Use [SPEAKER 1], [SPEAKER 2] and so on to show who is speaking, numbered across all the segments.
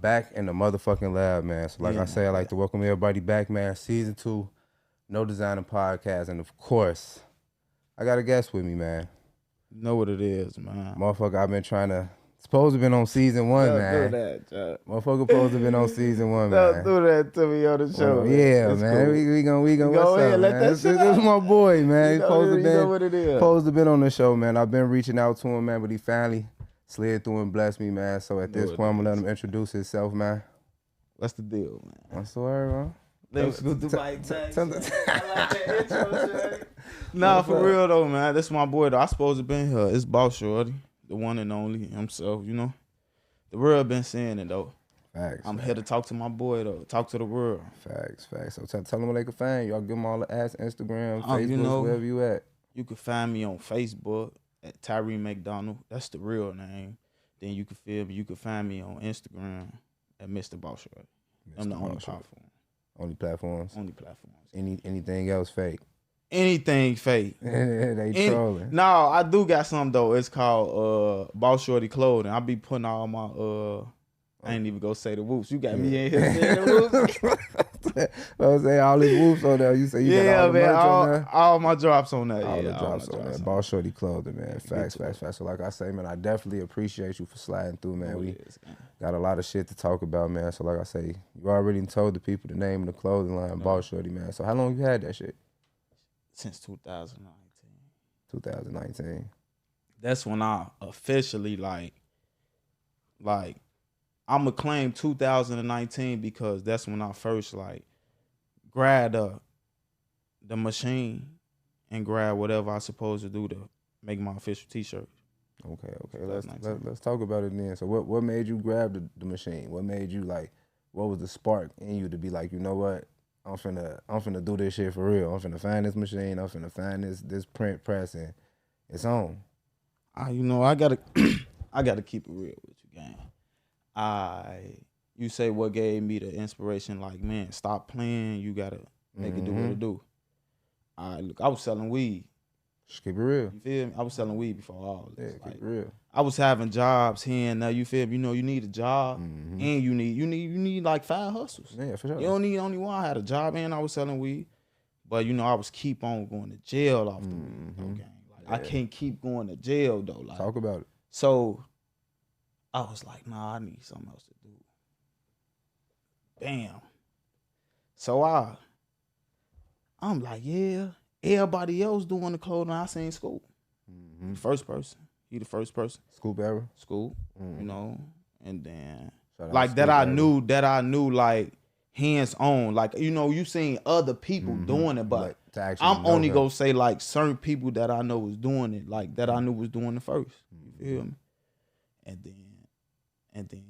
[SPEAKER 1] back in the motherfucking lab, man. So like
[SPEAKER 2] Yeah,
[SPEAKER 1] I say, I'd like to welcome everybody back, man. Season 2, No Designer Podcast. And of course, I got a guest with me, man.
[SPEAKER 2] You know what it is, man.
[SPEAKER 1] Motherfucker, I've been trying to, supposed to been on season 1,
[SPEAKER 2] Don't
[SPEAKER 1] man.
[SPEAKER 2] do that, Chuck.
[SPEAKER 1] Motherfucker supposed to been on season 1,
[SPEAKER 2] Don't
[SPEAKER 1] man.
[SPEAKER 2] do that to me on the show.
[SPEAKER 1] Well, yeah,
[SPEAKER 2] It's
[SPEAKER 1] man.
[SPEAKER 2] cool.
[SPEAKER 1] We gonna
[SPEAKER 2] Go
[SPEAKER 1] what's
[SPEAKER 2] ahead,
[SPEAKER 1] up,
[SPEAKER 2] let
[SPEAKER 1] man?
[SPEAKER 2] that
[SPEAKER 1] This
[SPEAKER 2] shit
[SPEAKER 1] is
[SPEAKER 2] out.
[SPEAKER 1] my boy, man. He's supposed
[SPEAKER 2] you know what it is.
[SPEAKER 1] supposed to been on the show, man. I've been reaching out to him, man, but he finally slid through and blessed me, man. So at this point, I'm gonna let him introduce himself, man.
[SPEAKER 2] What's the deal, man?
[SPEAKER 1] What's the word, man?
[SPEAKER 2] Let's go to Mike Jackson. I like that intro, shit. Nah, for real though, man. This my boy though. I supposed to been here. It's Boss Shorty, the one and only himself, you know. The world been saying it though.
[SPEAKER 1] Facts.
[SPEAKER 2] I'm here to talk to my boy though. Talk to the world.
[SPEAKER 1] Facts. So tell them where they can find you. Y'all give them all the ass, Instagram, Facebook,
[SPEAKER 2] you know,
[SPEAKER 1] wherever you at.
[SPEAKER 2] You can find me on Facebook at Tyree McDonald. That's the real name. Then you can feel me. You can find me on Instagram at Mr. Boss Shorty. I'm the only platform.
[SPEAKER 1] Only platforms.
[SPEAKER 2] Only platforms.
[SPEAKER 1] Anything else fake?
[SPEAKER 2] Anything fake.
[SPEAKER 1] They trolling.
[SPEAKER 2] No, I do got something though. It's called Boss Shorty Clothing. I be putting all my I ain't even gonna say the whoops. You got me in here saying the whoops.
[SPEAKER 1] I was saying all these whoops on there. You say you got all the merch on there?
[SPEAKER 2] All my drops on that.
[SPEAKER 1] All
[SPEAKER 2] yeah,
[SPEAKER 1] the drops on there. Boss Shorty Clothing, man. Facts. So like I say, man, I definitely appreciate you for sliding through, man. We got a lot of shit to talk about, man. So like I say, you already told the people the name of the clothing line, Boss Shorty, man. So how long you had that shit?
[SPEAKER 2] Since 2019.
[SPEAKER 1] 2019.
[SPEAKER 2] That's when I officially like I'ma claim 2019 because that's when I first like grabbed the machine and grab whatever I supposed to do to make my official t-shirt.
[SPEAKER 1] Okay. Let's talk about it then. So what made you grab the machine? What made you like? What was the spark in you to be like, you know what? I'm finna do this shit for real. I'm finna find this machine. I'm finna find this print press and it's on.
[SPEAKER 2] I gotta I gotta keep it real with you, gang. You say what gave me the inspiration? Like, man, stop playing. You gotta make it do what it do. Look, I was selling weed.
[SPEAKER 1] Just keep it real.
[SPEAKER 2] You feel me? I was selling weed before all this.
[SPEAKER 1] Yeah, keep it real.
[SPEAKER 2] I was having jobs here and there. You feel me? You know, you need a job and you need like 5 hustles.
[SPEAKER 1] Yeah, for sure.
[SPEAKER 2] You don't need only one. I had a job and I was selling weed, but you know, I was keep on going to jail off the weed. Okay, like I can't keep going to jail though. Like,
[SPEAKER 1] talk about it.
[SPEAKER 2] So I was like, nah, I need something else to do. Bam. So I'm like, yeah, everybody else doing the clothing. I seen Scoop. The first person. He the first person.
[SPEAKER 1] Scoop era.
[SPEAKER 2] Scoop, you know, and then
[SPEAKER 1] Shout
[SPEAKER 2] that I knew like hands on. Like, you know, you seen other people doing it, but I'm only gonna say like certain people that I know was doing it, like that I knew was doing it first. You feel me? And then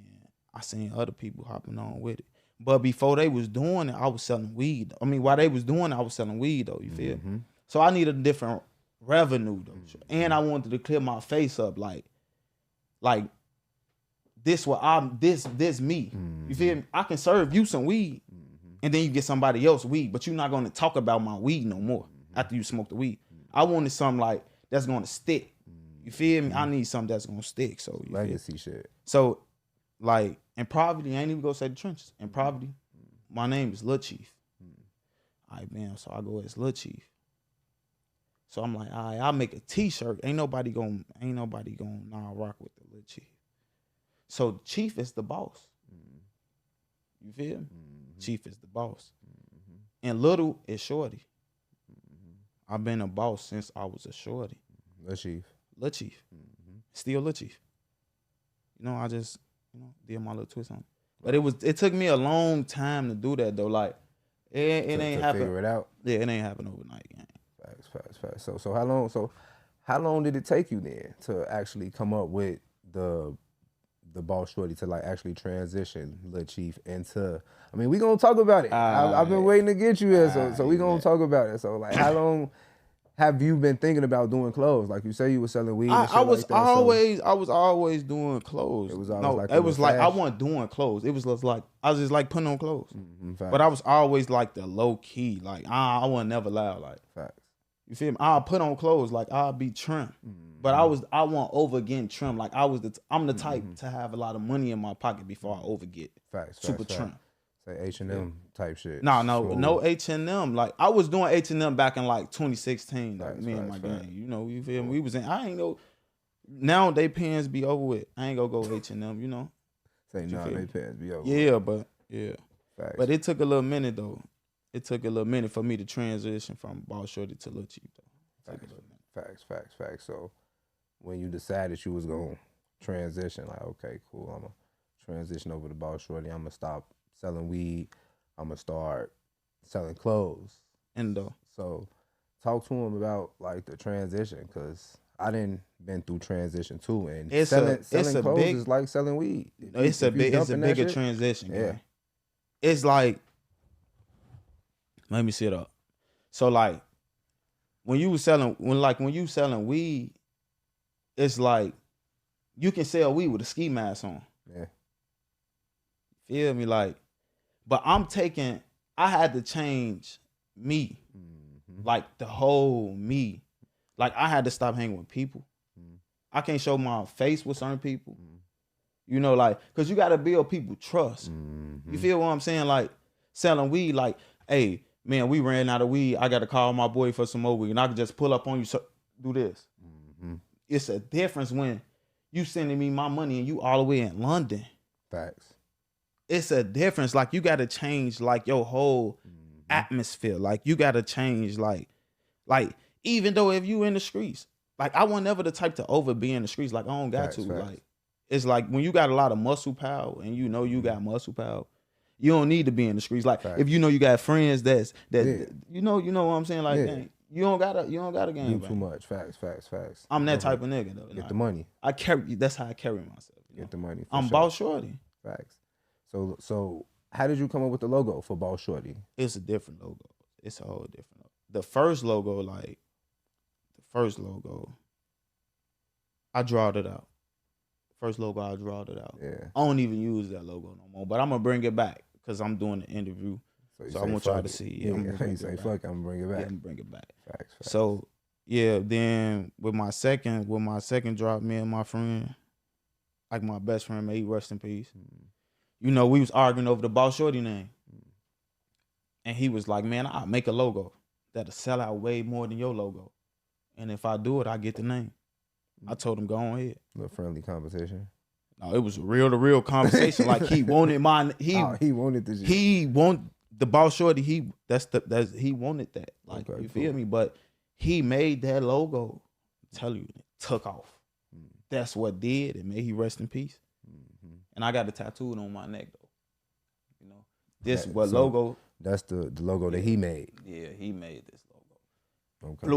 [SPEAKER 2] I seen other people hopping on with it. But before they was doing it, I was selling weed. I mean, while they was doing it, I was selling weed though. You feel me? So I needed a different revenue though, and I wanted to clear my face up, like this me. You feel me? I can serve you some weed, and then you get somebody else weed, but you're not gonna talk about my weed no more after you smoke the weed. I wanted something like that's gonna stick. You feel me? I need something that's gonna stick. So you
[SPEAKER 1] legacy shit.
[SPEAKER 2] So like in poverty, I ain't even gonna say the trenches. In poverty, my name is Lil Chief. All right, man. So I go as Lil Chief. So I'm like, all right, I'll make a t-shirt. Ain't nobody gonna rock with the Lil Chief. So Chief is the boss. You feel me? Chief is the boss. And Little is Shorty. I've been a boss since I was a shorty.
[SPEAKER 1] Lil Chief.
[SPEAKER 2] Still Lil Chief. You know, I just, did my little twist on it. But it took me a long time to do that though. Like it ain't happen.
[SPEAKER 1] Figure it out.
[SPEAKER 2] Yeah, it ain't happen overnight. Gang.
[SPEAKER 1] Facts. So how long did it take you then to actually come up with the Boss Shorty to like actually transition Lil Chief into? I mean, we gonna talk about it. I've been waiting to get you here, so we gonna talk about it. So like, how long have you been thinking about doing clothes? Like you say, you were selling weed.
[SPEAKER 2] I was always doing clothes.
[SPEAKER 1] It was always
[SPEAKER 2] I wasn't doing clothes. It was just like I was just like putting on clothes.
[SPEAKER 1] Facts.
[SPEAKER 2] But I was always like the low key. Like I wasn't never loud. Like
[SPEAKER 1] facts.
[SPEAKER 2] You feel me? I'll put on clothes like I'll be trim, but I want over getting trim. Like I'm the type to have a lot of money in my pocket before I over get super trim.
[SPEAKER 1] Say H&M type shit.
[SPEAKER 2] No H&M. Like I was doing H&M back in like 2016. Like me and my gang. You know, you feel me? We was in. I ain't know. Now they pants be over with. I ain't gonna go H&M. You know.
[SPEAKER 1] Say no, they pants be over.
[SPEAKER 2] Yeah, but yeah.
[SPEAKER 1] Facts.
[SPEAKER 2] But it took a little minute though. It took a little minute for me to transition from Boss Shorty to Lil Chief though.
[SPEAKER 1] Facts. So when you decided you was gonna transition, like, okay, cool, I'm gonna transition over to Boss Shorty. I'm gonna stop selling weed. I'm gonna start selling clothes. So talk to him about like the transition, cause I didn't been through transition too, and selling clothes is like selling weed.
[SPEAKER 2] It's a bigger transition. Yeah, it's like, let me see it up. So like when you selling weed, it's like you can sell weed with a ski mask on.
[SPEAKER 1] Yeah,
[SPEAKER 2] feel me? Like, but I had to change me, like the whole me. Like I had to stop hanging with people. I can't show my face with certain people. You know, like, cause you gotta build people trust. You feel what I'm saying? Like selling weed, like, hey, man, we ran out of weed. I gotta call my boy for some more weed, and I can just pull up on you. So do this. It's a difference when you sending me my money and you all the way in London.
[SPEAKER 1] Facts.
[SPEAKER 2] It's a difference. Like you gotta change like your whole atmosphere. Like you gotta change like even though if you in the streets, like I wasn't never the type to over be in the streets. Like I don't got to. Facts. Like it's like when you got a lot of muscle power and you know you got muscle power, you don't need to be in the streets. Like if you know you got friends that you know what I'm saying. Like dang, you don't gotta game.
[SPEAKER 1] Do too much. Facts.
[SPEAKER 2] I'm that type of nigga though.
[SPEAKER 1] Get the money.
[SPEAKER 2] That's how I carry myself.
[SPEAKER 1] Get the money.
[SPEAKER 2] I'm Boss Shorty.
[SPEAKER 1] Facts. So how did you come up with the logo for Boss Shorty?
[SPEAKER 2] It's a different logo. It's a whole different logo. The first logo, I drawed it out. First logo, I drawed it out.
[SPEAKER 1] Yeah.
[SPEAKER 2] I don't even use that logo no more, but I'm gonna bring it back because I'm doing the interview. So I want y'all to see.
[SPEAKER 1] Yeah, I'm gonna say fuck. I'm gonna bring it back.
[SPEAKER 2] Yeah, I'm gonna bring it back.
[SPEAKER 1] Facts.
[SPEAKER 2] So yeah, then with my second drop, me and my friend, like my best friend, may he rest in peace. You know, we was arguing over the Boss Shorty name. And he was like, man, I'll make a logo that'll sell out way more than your logo. And if I do it, I get the name. I told him, go on ahead.
[SPEAKER 1] A little friendly conversation.
[SPEAKER 2] No, it was a real conversation. Like he wanted
[SPEAKER 1] he wanted this.
[SPEAKER 2] He want the Boss Shorty, he wanted that. Like, okay, you feel me? But he made that logo, I'm telling you, it took off. That's what did. It made he rest in peace. And I got it tattooed on my neck though. You know, this logo.
[SPEAKER 1] That's the logo that he made.
[SPEAKER 2] Yeah, he made this logo.
[SPEAKER 1] Okay.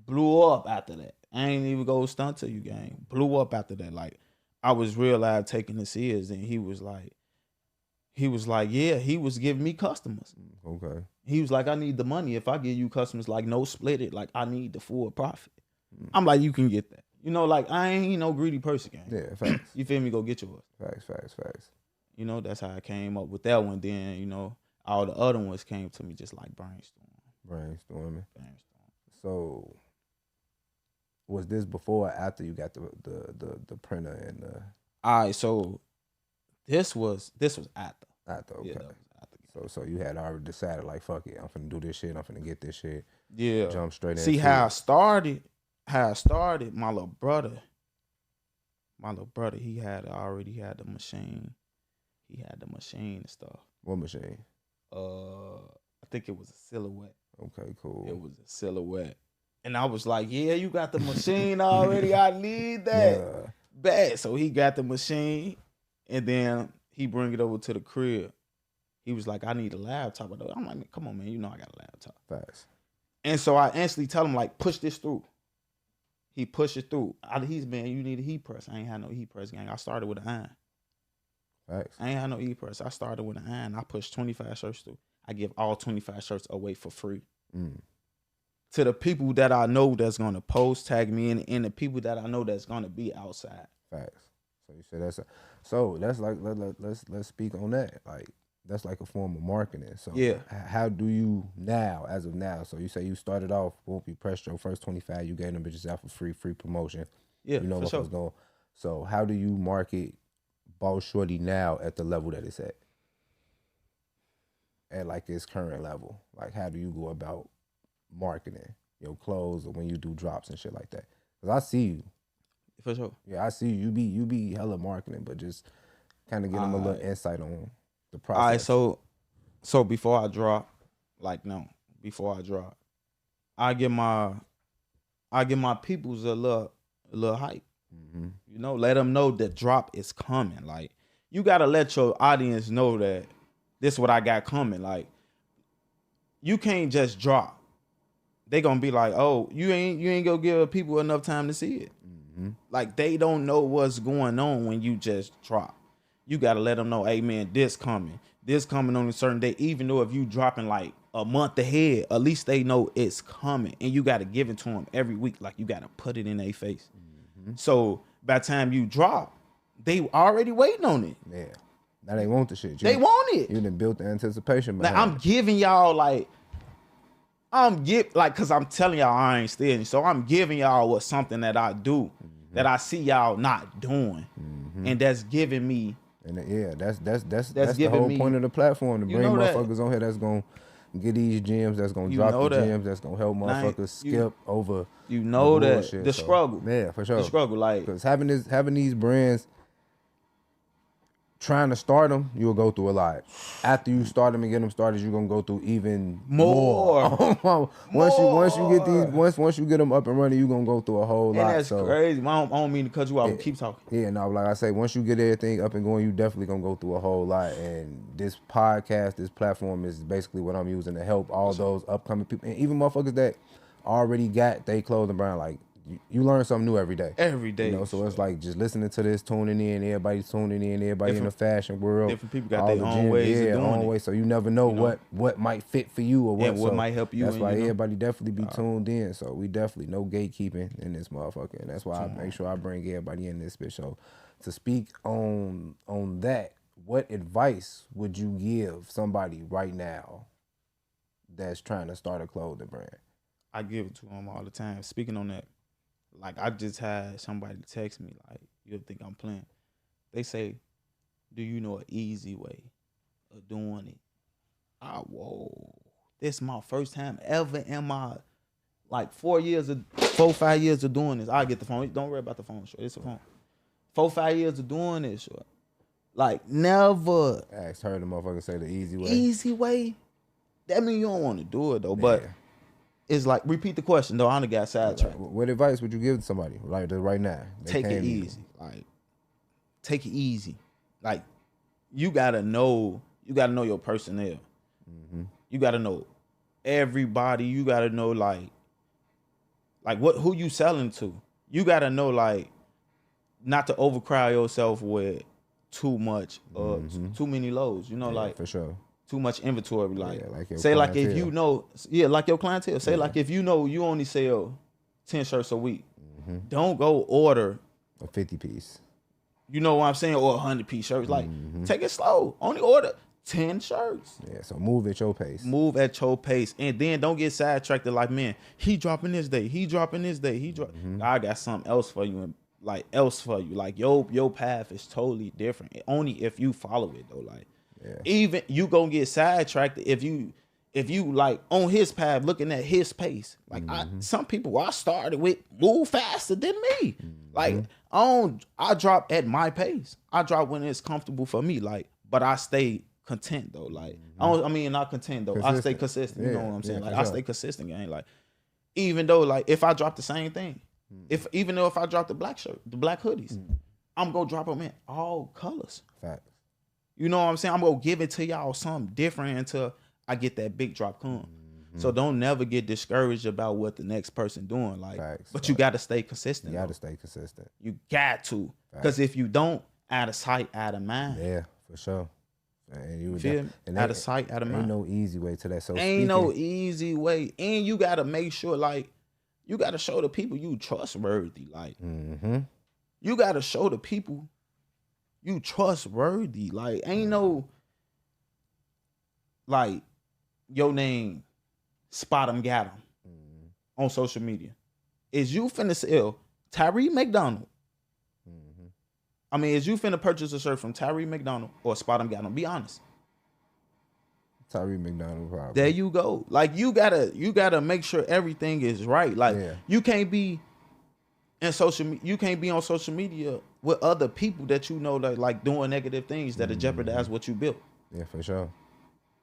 [SPEAKER 2] Blew up after that. I ain't even go stunt to you, gang. Blew up after that. Like I was real live taking this serious, and he was like, yeah, he was giving me customers.
[SPEAKER 1] Okay.
[SPEAKER 2] He was like, I need the money. If I give you customers, like no split it. Like I need the full profit. I'm like, you can get that. You know, like I ain't no greedy person, gang.
[SPEAKER 1] Yeah, facts.
[SPEAKER 2] You feel me? Go get yours.
[SPEAKER 1] Facts.
[SPEAKER 2] You know, that's how I came up with that one. Then, you know, all the other ones came to me just like
[SPEAKER 1] brainstorming. So, was this before or after you got the printer and the?
[SPEAKER 2] All right, so this was after.
[SPEAKER 1] After, okay.
[SPEAKER 2] Yeah, that was after.
[SPEAKER 1] So you had already decided like, fuck it, I'm finna do this shit. I'm finna get this shit.
[SPEAKER 2] Yeah.
[SPEAKER 1] Jump straight in.
[SPEAKER 2] See how I started. My little brother, he had the machine. He had the machine and stuff.
[SPEAKER 1] What machine?
[SPEAKER 2] I think it was a Silhouette.
[SPEAKER 1] Okay, cool.
[SPEAKER 2] It was a Silhouette. And I was like, yeah, you got the machine already. I need that.
[SPEAKER 1] Yeah.
[SPEAKER 2] Bad. So he got the machine, and then he bring it over to the crib. He was like, I need a laptop. I'm like, come on, man. You know I got a laptop.
[SPEAKER 1] Facts.
[SPEAKER 2] And so I instantly tell him, like, push this through. He pushed it through. You need a heat press. I ain't had no heat press, gang. I started with an iron.
[SPEAKER 1] Facts.
[SPEAKER 2] I ain't had no heat press. I started with an iron. I pushed 25 shirts through. I give all 25 shirts away for free. To the people that I know that's going to post, tag me in, and the people that I know that's going to be outside.
[SPEAKER 1] Facts. So you said that's like let's speak on that. Like that's like a form of marketing. So
[SPEAKER 2] Yeah.
[SPEAKER 1] how do you now, as of now? So you say you started off, whoop, you pressed your first 25, you gave them bitches out for free promotion.
[SPEAKER 2] Yeah,
[SPEAKER 1] You know
[SPEAKER 2] for
[SPEAKER 1] what
[SPEAKER 2] sure.
[SPEAKER 1] was going. So how do you market Boss Shorty now at the level that it's at? At like its current level, like how do you go about marketing your clothes or when you do drops and shit like that? Cause I see you,
[SPEAKER 2] For sure.
[SPEAKER 1] yeah, I see you. You be hella marketing, but just kind of get them a little insight on the process.
[SPEAKER 2] All right, so before I drop, like no, before I drop, I give my peoples a little hype. You know, let them know the drop is coming. Like you gotta let your audience know that this is what I got coming. Like you can't just drop. They gonna be like, oh, you ain't gonna give people enough time to see it. Like they don't know what's going on when you just drop. You gotta let them know, hey man, this coming on a certain day. Even though if you dropping like a month ahead, at least they know it's coming, and you gotta give it to them every week. Like you gotta put it in their face. So by the time you drop, they already waiting on it.
[SPEAKER 1] Yeah, now they want the shit.
[SPEAKER 2] They want it.
[SPEAKER 1] You done built the anticipation behind
[SPEAKER 2] Now I'm
[SPEAKER 1] it.
[SPEAKER 2] giving y'all cause I'm telling y'all I ain't stealing. So I'm giving y'all what something that I do that I see y'all not doing, and that's giving me.
[SPEAKER 1] And yeah, that's the
[SPEAKER 2] giving
[SPEAKER 1] whole
[SPEAKER 2] me-
[SPEAKER 1] point of the platform, to
[SPEAKER 2] you
[SPEAKER 1] bring
[SPEAKER 2] know that.
[SPEAKER 1] motherfuckers on here that's gonna get these gems, that's gonna
[SPEAKER 2] You
[SPEAKER 1] drop
[SPEAKER 2] know
[SPEAKER 1] the
[SPEAKER 2] that.
[SPEAKER 1] gems, that's gonna help
[SPEAKER 2] Now,
[SPEAKER 1] motherfuckers skip over.
[SPEAKER 2] You know
[SPEAKER 1] the
[SPEAKER 2] that
[SPEAKER 1] bullshit.
[SPEAKER 2] the
[SPEAKER 1] So,
[SPEAKER 2] struggle.
[SPEAKER 1] yeah, for sure.
[SPEAKER 2] The struggle, like
[SPEAKER 1] Because having these brands, trying to start them, you'll go through a lot. After you start them and get them started, you're gonna go through even more. Once you get them up and running, you're gonna go through a whole lot.
[SPEAKER 2] and that's
[SPEAKER 1] So
[SPEAKER 2] crazy. I don't mean to cut you off. But keep talking.
[SPEAKER 1] yeah, no, like I say, once you get everything up and going, you definitely gonna go through a whole lot. And this podcast, this platform is basically what I'm using to help all those upcoming people, and even motherfuckers that already got they clothing brand. Like you learn something new every day.
[SPEAKER 2] Every day.
[SPEAKER 1] You know, so it's like just listening to this, tuning in, everybody's tuning in, everybody in the fashion world.
[SPEAKER 2] Different people got
[SPEAKER 1] all
[SPEAKER 2] their
[SPEAKER 1] the
[SPEAKER 2] own ways of doing
[SPEAKER 1] own
[SPEAKER 2] it.
[SPEAKER 1] way. So you never know, what might fit for you or what,
[SPEAKER 2] And what might help you,
[SPEAKER 1] That's
[SPEAKER 2] and
[SPEAKER 1] why
[SPEAKER 2] you know.
[SPEAKER 1] everybody definitely be tuned in. So we definitely no gatekeeping in this motherfucker, and that's why I make sure I bring everybody in this bitch. So to speak on that, what advice would you give somebody right now that's trying to start a clothing brand?
[SPEAKER 2] I give it to them all the time. Speaking on that, like I just had somebody text me, like, you'll think I'm playing. They say, do you know an easy way of doing it? Whoa. This is my first time ever in my like 5 years of doing this. I get the phone. Don't worry about the phone, short. It's a phone. 5 years of doing this, short. Like never.
[SPEAKER 1] I asked her the motherfucker say the easy way.
[SPEAKER 2] Easy way. That mean you don't want to do it though, but it's like, repeat the question though. I done got sidetracked.
[SPEAKER 1] What advice would you give to somebody right now?
[SPEAKER 2] Take it easy. Like, take it easy. Like, you gotta know your personnel. You gotta know everybody. You gotta know like who you selling to. You gotta know like not to overcrowd yourself with too much too many loads. You know, like
[SPEAKER 1] for sure.
[SPEAKER 2] Too much inventory. Like,
[SPEAKER 1] like your
[SPEAKER 2] say like if
[SPEAKER 1] clientele.
[SPEAKER 2] you know, like your clientele. Say like if you know you only sell 10 shirts a week, don't go order
[SPEAKER 1] a 50 piece.
[SPEAKER 2] You know what I'm saying? Or 100-piece shirts. Like, take it slow. Only order 10 shirts.
[SPEAKER 1] Yeah, so move at your pace.
[SPEAKER 2] Move at your pace. And then don't get sidetracked like, man, he dropping this day. He dropping this day. I got something else for you. Like, your path is totally different. Only if you follow it, though. Like, even you gonna get sidetracked if you like on his path looking at his pace. Like some people I started with move faster than me. Like I drop at my pace. I drop when it's comfortable for me. Like, but I stay content though. Like not content though. I stay consistent. You know what I'm saying? Like I stay consistent, gang. Like even though like if I drop the same thing, even though if I drop the black shirt, the black hoodies, I'm gonna drop them in all colors.
[SPEAKER 1] Facts.
[SPEAKER 2] You know what I'm saying? I'm gonna give it to y'all something different until I get that big drop come. So don't never get discouraged about what the next person doing. Like,
[SPEAKER 1] Facts.
[SPEAKER 2] but you got to stay consistent.
[SPEAKER 1] You got to stay consistent.
[SPEAKER 2] You got to, because if you don't, out of sight, out of mind.
[SPEAKER 1] Yeah, for sure. And you
[SPEAKER 2] feel me? Out of sight, out of mind.
[SPEAKER 1] Ain't no easy way to that. So
[SPEAKER 2] ain't no easy way, and you got to make sure, like, you got to show the people you trustworthy. Like, you got to show the people you trustworthy. Like, ain't no. like your name, Spot 'em, got 'em
[SPEAKER 1] Mm-hmm.
[SPEAKER 2] on social media. Is you finna sell Tyree McDonald?
[SPEAKER 1] Mm-hmm.
[SPEAKER 2] I mean, is you finna purchase a shirt from Tyree McDonald or Spot 'em, got 'em? Be honest.
[SPEAKER 1] Tyree McDonald probably.
[SPEAKER 2] There you go. Like you gotta make sure everything is right. Like
[SPEAKER 1] Yeah.
[SPEAKER 2] you can't be in you can't be on social media with other people that you know that like doing negative things that jeopardize what you built.
[SPEAKER 1] Yeah, for sure.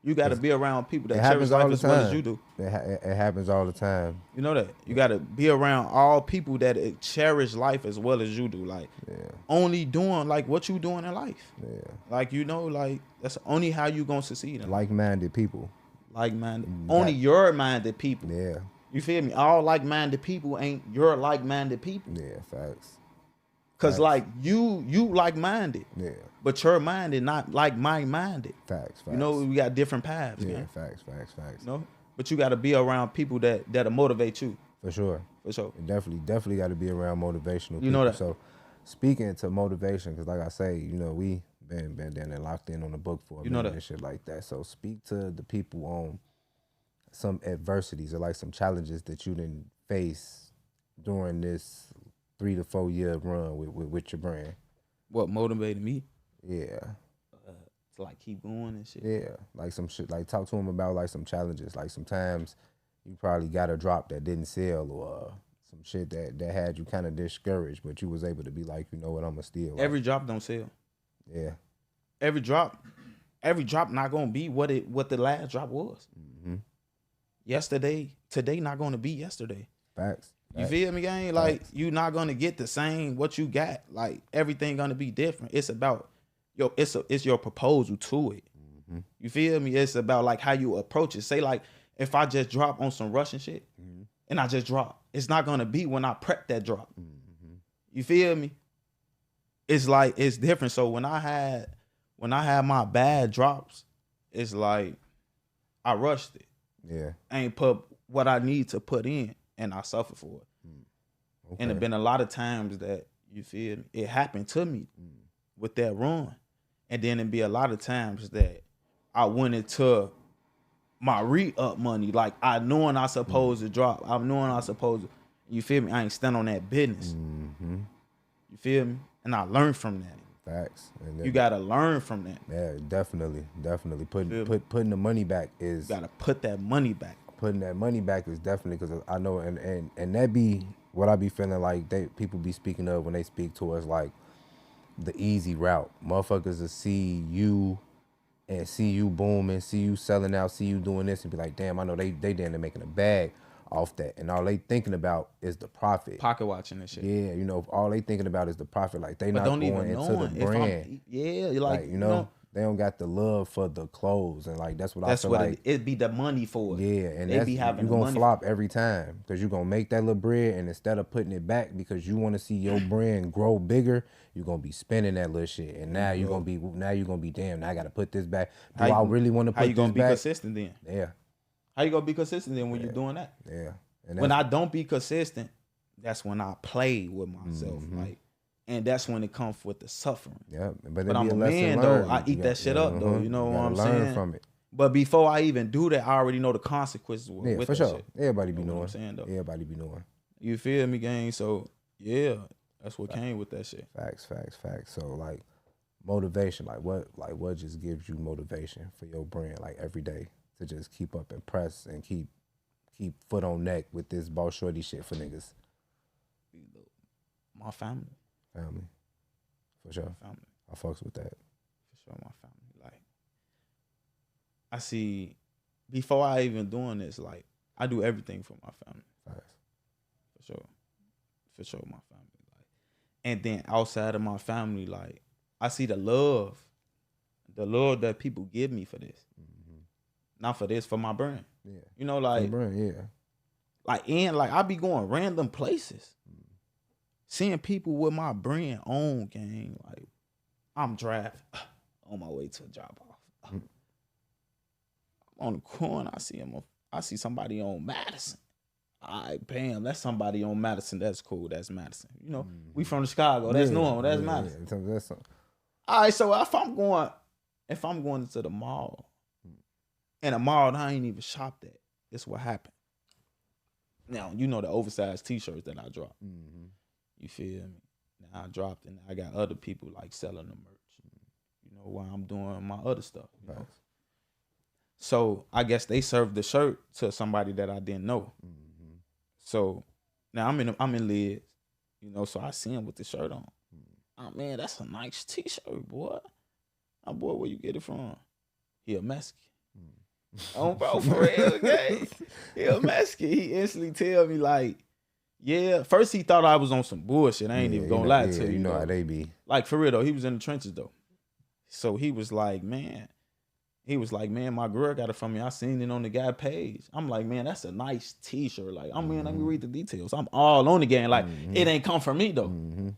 [SPEAKER 2] You gotta be around people that
[SPEAKER 1] It
[SPEAKER 2] cherish
[SPEAKER 1] happens all
[SPEAKER 2] life
[SPEAKER 1] the
[SPEAKER 2] as well as
[SPEAKER 1] time.
[SPEAKER 2] you do.
[SPEAKER 1] It happens all the time.
[SPEAKER 2] You know that. You gotta be around all people that cherish life as well as you do. Like
[SPEAKER 1] Yeah.
[SPEAKER 2] only doing like what you doing in life.
[SPEAKER 1] Yeah.
[SPEAKER 2] Like you know, like that's only how you gonna succeed in life.
[SPEAKER 1] Like-minded people.
[SPEAKER 2] Like-minded. Only your minded people.
[SPEAKER 1] Yeah.
[SPEAKER 2] You feel me? All like-minded people ain't your like-minded people.
[SPEAKER 1] Yeah, facts.
[SPEAKER 2] Cause like you like-minded.
[SPEAKER 1] Yeah.
[SPEAKER 2] But your mind is not like my minded.
[SPEAKER 1] Facts.
[SPEAKER 2] You know, we got different paths.
[SPEAKER 1] Yeah,
[SPEAKER 2] Man.
[SPEAKER 1] facts.
[SPEAKER 2] You know? But you gotta be around people that'll motivate you.
[SPEAKER 1] For sure.
[SPEAKER 2] For sure.
[SPEAKER 1] And definitely got to be around motivational people.
[SPEAKER 2] You know that.
[SPEAKER 1] So speaking to motivation, because like I say, you know, we been down there locked in on the book for a minute and shit like that. So speak to the people on some adversities or like some challenges that you didn't face during this 3 to 4 year run with your brand.
[SPEAKER 2] What motivated me?
[SPEAKER 1] Yeah.
[SPEAKER 2] To like keep going and shit.
[SPEAKER 1] Yeah. Like some shit, like talk to them about like some challenges. Like sometimes you probably got a drop that didn't sell or some shit that had you kind of discouraged, but you was able to be like, you know what, I'ma steal.
[SPEAKER 2] Every drop don't sell.
[SPEAKER 1] Yeah.
[SPEAKER 2] Every drop not gonna be what the last drop was.
[SPEAKER 1] Mm-hmm.
[SPEAKER 2] Today not gonna be yesterday.
[SPEAKER 1] Facts.
[SPEAKER 2] You feel me, gang? Like you not gonna get the same what you got. Like everything gonna be different. It's about it's your proposal to it.
[SPEAKER 1] Mm-hmm.
[SPEAKER 2] You feel me? It's about like how you approach it. Say like if I just drop on some Russian shit and I just drop, it's not gonna be when I prep that drop.
[SPEAKER 1] Mm-hmm.
[SPEAKER 2] You feel me? It's like it's different. So when I had my bad drops, it's like I rushed it.
[SPEAKER 1] Yeah.
[SPEAKER 2] I ain't put what I need to put in, and I suffer for it.
[SPEAKER 1] Okay.
[SPEAKER 2] And it been a lot of times that you feel me, it happened to me with that run, and then it be a lot of times that I went into my re-up money, like I knowing I supposed to drop, I'm knowing I supposed to. You feel me? I ain't stand on that business.
[SPEAKER 1] Mm-hmm.
[SPEAKER 2] You feel me? And I learned from that.
[SPEAKER 1] Facts. And
[SPEAKER 2] You gotta learn from that.
[SPEAKER 1] Yeah, definitely. Putting the money back is.
[SPEAKER 2] You gotta put that money back.
[SPEAKER 1] Putting that money back is definitely, because I know, and that be what I be feeling like people be speaking of when they speak to us, like the easy route. Motherfuckers will see you and see you booming, see you selling out, see you doing this, and be like, damn, I know they down there making a bag off that, and all they thinking about is the profit.
[SPEAKER 2] Pocket watching and shit.
[SPEAKER 1] Yeah, you know, all they thinking about is the profit. Like they
[SPEAKER 2] But
[SPEAKER 1] not
[SPEAKER 2] don't
[SPEAKER 1] going
[SPEAKER 2] even
[SPEAKER 1] into
[SPEAKER 2] know
[SPEAKER 1] the brand.
[SPEAKER 2] Yeah, like
[SPEAKER 1] you know, they don't got the love for the clothes, and like that's what I feel like.
[SPEAKER 2] It be the money for it.
[SPEAKER 1] Yeah, and
[SPEAKER 2] they be having
[SPEAKER 1] you
[SPEAKER 2] the
[SPEAKER 1] gonna
[SPEAKER 2] money
[SPEAKER 1] flop every time because you gonna make that little bread, and instead of putting it back because you want to see your brand grow bigger, you gonna be spending that little shit, and now you're gonna be damn. Now I gotta put this back. Do I really want to put this back?
[SPEAKER 2] How you gonna be consistent then?
[SPEAKER 1] Yeah.
[SPEAKER 2] How you gonna be consistent then when you're doing that?
[SPEAKER 1] Yeah. And
[SPEAKER 2] when I don't be consistent, that's when I play with myself, like, and that's when it comes with the suffering.
[SPEAKER 1] Yeah, but
[SPEAKER 2] I'm a man though. I eat that shit up though. You know what I'm saying?
[SPEAKER 1] Learn from it.
[SPEAKER 2] But before I even do that, I already know the consequences.
[SPEAKER 1] Yeah,
[SPEAKER 2] with
[SPEAKER 1] for
[SPEAKER 2] that
[SPEAKER 1] sure.
[SPEAKER 2] Shit.
[SPEAKER 1] Everybody be
[SPEAKER 2] You know
[SPEAKER 1] knowing.
[SPEAKER 2] what I'm saying though.
[SPEAKER 1] Everybody be knowing.
[SPEAKER 2] You feel me, gang? So yeah, that's what came with that shit.
[SPEAKER 1] Facts. So like motivation, like what just gives you motivation for your brand, like every day to just keep up and press and keep foot on neck with this boss shorty shit for niggas.
[SPEAKER 2] My family.
[SPEAKER 1] For sure.
[SPEAKER 2] My family.
[SPEAKER 1] I fucks with that.
[SPEAKER 2] For sure, my family. Like, I see, before I even doing this, like, I do everything for my family.
[SPEAKER 1] Facts.
[SPEAKER 2] For sure, my family. Like, and then outside of my family, like, I see the love that people give me for this.
[SPEAKER 1] Mm-hmm.
[SPEAKER 2] Not for this, for my brand.
[SPEAKER 1] Yeah.
[SPEAKER 2] You know, like,
[SPEAKER 1] brand, yeah.
[SPEAKER 2] Like I be going random places, seeing people with my brand on, gang. Like, I'm driving on my way to a job off. I'm on the corner, I see somebody on Madison. I pay him. That's somebody on Madison. That's cool. That's Madison. You know, we from Chicago. That's normal. That's Madison.
[SPEAKER 1] Yeah. That's
[SPEAKER 2] All right, so if I'm going into the mall in a mall that I ain't even shopped at. This is what happened. Now, you know the oversized t-shirts that I dropped.
[SPEAKER 1] Mm-hmm.
[SPEAKER 2] You feel me? Now I dropped and I got other people like selling the merch. You know, while I'm doing my other stuff. You know? So I guess they served the shirt to somebody that I didn't know.
[SPEAKER 1] Mm-hmm.
[SPEAKER 2] So now I'm in Lids, you know, so I see him with the shirt on. Oh man, that's a nice t-shirt, boy. Oh boy, where you get it from? He a Mexican. Oh, bro, for real, gang. He a Mexican. He instantly tell me like, yeah. First he thought I was on some bullshit. I ain't even gonna lie to you.
[SPEAKER 1] You know
[SPEAKER 2] though.
[SPEAKER 1] how they be.
[SPEAKER 2] Like for real though, he was in the trenches though. So he was like, man, my girl got it from me. I seen it on the guy page. I'm like, man, that's a nice t-shirt. Like, I mean, let me read the details. I'm all on the game. Like, it ain't come from me though.
[SPEAKER 1] Mm-hmm.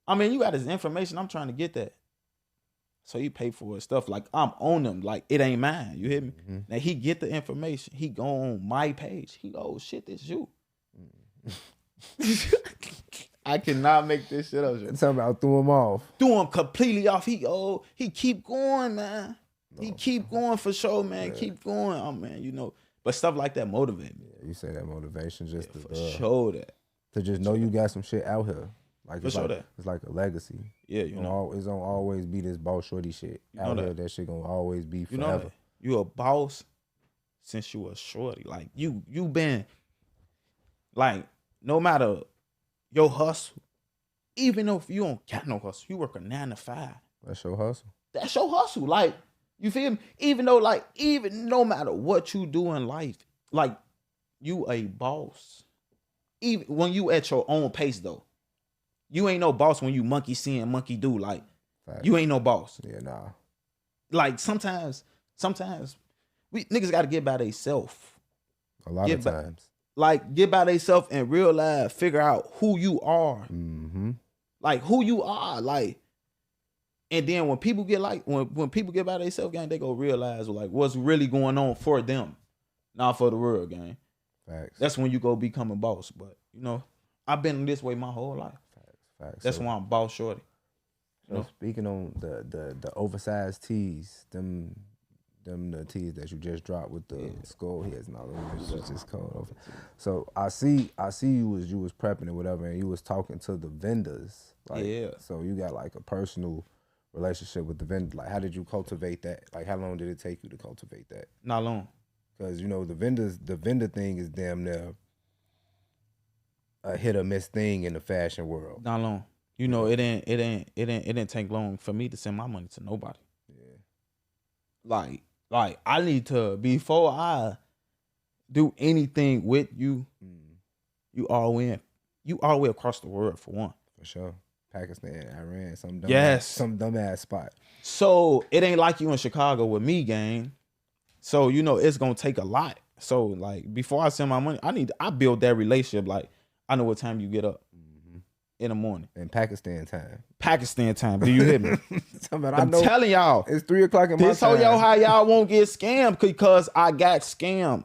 [SPEAKER 2] I mean, you got his information. I'm trying to get that. So he paid for his stuff. Like, I'm on him. Like, it ain't mine. You hear me?
[SPEAKER 1] Mm-hmm.
[SPEAKER 2] Now he get the information. He go on my page. He go, oh shit, this you. I cannot make this shit up.
[SPEAKER 1] Talking about threw him off.
[SPEAKER 2] Threw him completely off. He keep going, man. He keep going for sure, man. Yeah. Keep going. Oh man, you know. But stuff like that motivate me.
[SPEAKER 1] Yeah, you say that motivation just
[SPEAKER 2] for sure that.
[SPEAKER 1] To just know you got some shit out here. Like
[SPEAKER 2] for
[SPEAKER 1] it's
[SPEAKER 2] sure
[SPEAKER 1] like
[SPEAKER 2] that.
[SPEAKER 1] It's like a legacy.
[SPEAKER 2] Yeah, you know.
[SPEAKER 1] It's gonna always be this boss shorty shit. Out here, that shit gonna always be forever.
[SPEAKER 2] You know that. You a boss since you a shorty. Like you been like no matter your hustle, even if you don't got no hustle, you work a 9 to 5.
[SPEAKER 1] That's your hustle.
[SPEAKER 2] That's your hustle. Like, you feel me? Even no matter what you do in life, like you a boss. Even when you at your own pace though. You ain't no boss when you monkey see and monkey do. Like, you ain't no boss.
[SPEAKER 1] Yeah, nah.
[SPEAKER 2] Like sometimes we niggas gotta get by theyself.
[SPEAKER 1] A lot of times.
[SPEAKER 2] Like, get by theyself and realize, figure out who you are.
[SPEAKER 1] Mm-hmm.
[SPEAKER 2] Like, who you are. Like, and then when people get when people get by themselves, gang, they go realize like what's really going on for them, not for the world, gang.
[SPEAKER 1] Facts.
[SPEAKER 2] That's when you go become a boss. But you know, I've been this way my whole life.
[SPEAKER 1] Facts.
[SPEAKER 2] That's why I'm boss shorty.
[SPEAKER 1] So speaking on the oversized tees, them the tees that you just dropped with the skull heads and all that, just called over. So I see you was prepping or whatever, and you was talking to the vendors. Like,
[SPEAKER 2] yeah.
[SPEAKER 1] So you got like a personal relationship with the vendor. Like, how did you cultivate that? Like, how long did it take you to cultivate that?
[SPEAKER 2] Not long.
[SPEAKER 1] Because you know the vendor thing is damn near a hit or miss thing in the fashion world.
[SPEAKER 2] Not long. You know, it didn't take long for me to send my money to nobody. Yeah. Like I need to, before I do anything with you, you all in. You all the way across the world for one.
[SPEAKER 1] For sure. Pakistan, Iran, some dumbass spot.
[SPEAKER 2] So it ain't like you in Chicago with me, gang. So you know it's gonna take a lot. So like before I send my money, I build that relationship. Like I know what time you get up in the morning.
[SPEAKER 1] In Pakistan time.
[SPEAKER 2] Pakistan time. Do you hear me? I'm
[SPEAKER 1] know
[SPEAKER 2] telling y'all.
[SPEAKER 1] It's 3 o'clock in my time.
[SPEAKER 2] This show y'all how y'all won't get scammed because I got scammed.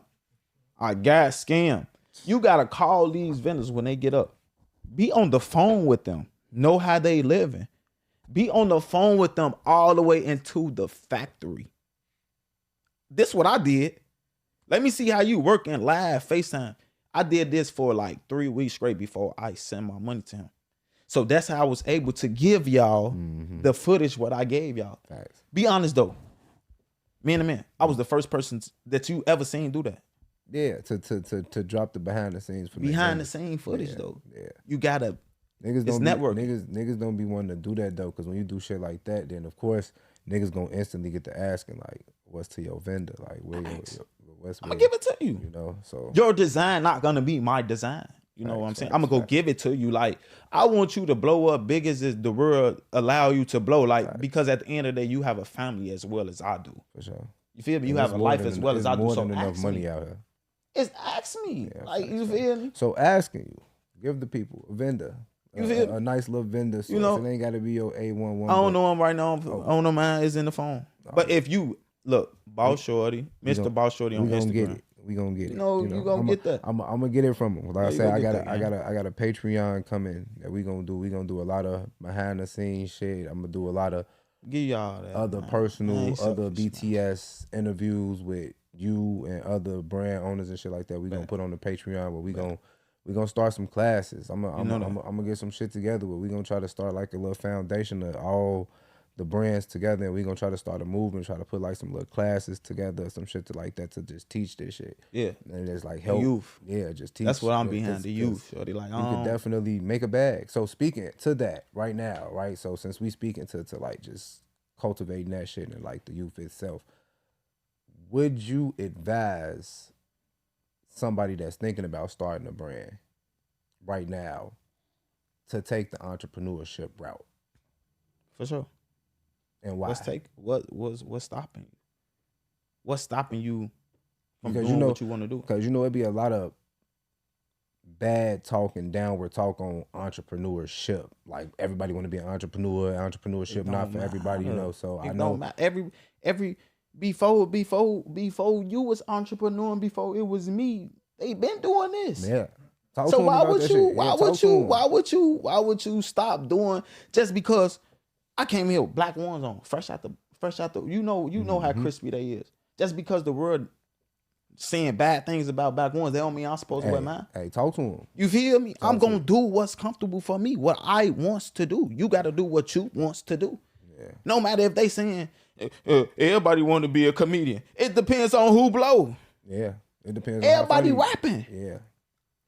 [SPEAKER 2] You gotta call these vendors when they get up. Be on the phone with them. Know how they living. Be on the phone with them all the way into the factory. This what I did. Let me see how you working live FaceTime. I did this for like 3 weeks straight before I sent my money to him. So that's how I was able to give y'all the footage what I gave y'all.
[SPEAKER 1] Facts.
[SPEAKER 2] Be honest though. Man to man, I was the first person that you ever seen do that.
[SPEAKER 1] Yeah, to drop the behind the scenes for
[SPEAKER 2] behind the scene footage though.
[SPEAKER 1] Yeah.
[SPEAKER 2] You gotta
[SPEAKER 1] niggas don't be wanting to do that though, because when you do shit like that, then of course niggas gonna instantly get to asking like, what's to your vendor? Like, where I'm
[SPEAKER 2] gonna give it to you.
[SPEAKER 1] You know, so
[SPEAKER 2] your design not gonna be my design. You know what I'm saying? I'm gonna go give it to you. Like, I want you to blow up big as the world allow you to blow. Like, because at the end of the day, you have a family as well as I do.
[SPEAKER 1] For sure.
[SPEAKER 2] You feel me? You have a life as well as I do.
[SPEAKER 1] More
[SPEAKER 2] so
[SPEAKER 1] than enough money out here.
[SPEAKER 2] It's ask me.
[SPEAKER 1] Yeah,
[SPEAKER 2] like, you feel me?
[SPEAKER 1] So asking you, give the people a vendor.
[SPEAKER 2] You feel
[SPEAKER 1] a nice little vendor. So
[SPEAKER 2] you know,
[SPEAKER 1] it ain't got to be your A11.
[SPEAKER 2] I don't know him right now. I don't know mine is in the phone. But if you look, Boss Shorty, Mr. Boss Shorty on Instagram.
[SPEAKER 1] Get it. We gonna get it.
[SPEAKER 2] You gonna get that.
[SPEAKER 1] I'm gonna get it from him. Like I said, I got a Patreon coming that we gonna do. We gonna do a lot of behind the scenes shit. I'm gonna do a lot of
[SPEAKER 2] give y'all that,
[SPEAKER 1] other
[SPEAKER 2] man.
[SPEAKER 1] personal, other BTS interviews with you and other brand owners and shit like that, we gonna
[SPEAKER 2] Bet.
[SPEAKER 1] put on the Patreon where
[SPEAKER 2] Bet.
[SPEAKER 1] we gonna start some classes. I'm
[SPEAKER 2] You know that.
[SPEAKER 1] gonna get some shit together where we gonna try to start like a little foundation of all the brands together, and we gonna try to start a movement, try to put like some little classes together, some shit to like that to just teach this shit.
[SPEAKER 2] Yeah.
[SPEAKER 1] And it's like
[SPEAKER 2] The
[SPEAKER 1] help.
[SPEAKER 2] youth.
[SPEAKER 1] Yeah, just teach.
[SPEAKER 2] That's what I'm
[SPEAKER 1] Yeah,
[SPEAKER 2] behind, the youth. Shorty, like,
[SPEAKER 1] you could definitely make a bag. So speaking to that right now, right? So since we speaking to like just cultivating that shit and like the youth itself, would you advise somebody that's thinking about starting a brand right now to take the entrepreneurship route?
[SPEAKER 2] for sure.
[SPEAKER 1] And why?
[SPEAKER 2] What's stopping you? What's stopping you from
[SPEAKER 1] Because
[SPEAKER 2] doing what you want to do?
[SPEAKER 1] Because it'd be a lot of bad talk and downward talk on entrepreneurship. Like everybody want to be an entrepreneur. Entrepreneurship not for everybody, you know. So I know
[SPEAKER 2] don't matter. Every before you was entrepreneur and before it was me, they been doing this.
[SPEAKER 1] Yeah. Talk
[SPEAKER 2] So
[SPEAKER 1] to 'em
[SPEAKER 2] why
[SPEAKER 1] about
[SPEAKER 2] would
[SPEAKER 1] that
[SPEAKER 2] you?
[SPEAKER 1] shit.
[SPEAKER 2] Why
[SPEAKER 1] Yeah,
[SPEAKER 2] would
[SPEAKER 1] talk to
[SPEAKER 2] you?
[SPEAKER 1] 'em.
[SPEAKER 2] Why would you stop doing just because I came here with black ones on, fresh out the. You know how crispy they is. Just because the world saying bad things about black ones, they don't mean I'm supposed to wear mine.
[SPEAKER 1] Hey, talk to him.
[SPEAKER 2] You feel me? I'm gonna do what's comfortable for me, what I wants to do. You got to do what you wants to do.
[SPEAKER 1] Yeah.
[SPEAKER 2] No matter if they saying everybody want to be a comedian. It depends on who blow.
[SPEAKER 1] Yeah. It depends on how
[SPEAKER 2] Everybody
[SPEAKER 1] funny-
[SPEAKER 2] rapping.
[SPEAKER 1] Yeah.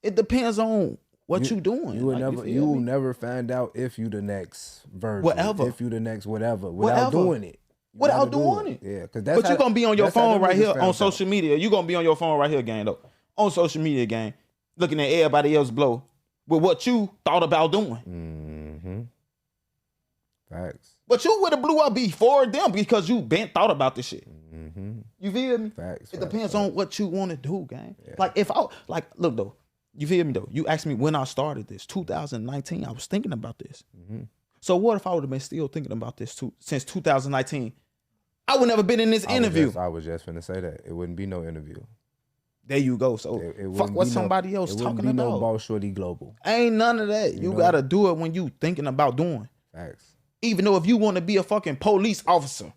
[SPEAKER 2] It depends on what you doing.
[SPEAKER 1] You will
[SPEAKER 2] Like,
[SPEAKER 1] never
[SPEAKER 2] feel
[SPEAKER 1] you will
[SPEAKER 2] me?
[SPEAKER 1] never find out if you the next version.
[SPEAKER 2] Whatever.
[SPEAKER 1] If you the next whatever. Without
[SPEAKER 2] Whatever.
[SPEAKER 1] doing it. You
[SPEAKER 2] Without
[SPEAKER 1] gotta do
[SPEAKER 2] doing it.
[SPEAKER 1] Yeah. Cause that's
[SPEAKER 2] But you gonna be on your
[SPEAKER 1] that's how
[SPEAKER 2] phone
[SPEAKER 1] them
[SPEAKER 2] right
[SPEAKER 1] niggas
[SPEAKER 2] here
[SPEAKER 1] found
[SPEAKER 2] on
[SPEAKER 1] out.
[SPEAKER 2] social media. You gonna be on your phone right here, gang, though. On social media, gang. Looking at everybody else blow with what you thought about doing.
[SPEAKER 1] Mm-hmm. Facts.
[SPEAKER 2] But you would have blew up before them because you been thought about this shit.
[SPEAKER 1] Mm-hmm.
[SPEAKER 2] You feel me?
[SPEAKER 1] Facts.
[SPEAKER 2] It depends on what you want to do, gang. Yeah. Like if I look though, you feel me though? You asked me when I started this, 2019. I was thinking about this.
[SPEAKER 1] Mm-hmm.
[SPEAKER 2] So what if I would have been still thinking about this since 2019? I would never been in this interview.
[SPEAKER 1] I was just finna say that it wouldn't be no interview.
[SPEAKER 2] There you go. So fuck what somebody else talking about.
[SPEAKER 1] No Boss Shorty Global.
[SPEAKER 2] Ain't none of that. You gotta do it when you thinking about doing.
[SPEAKER 1] Facts.
[SPEAKER 2] Even though if you want to be a fucking police officer,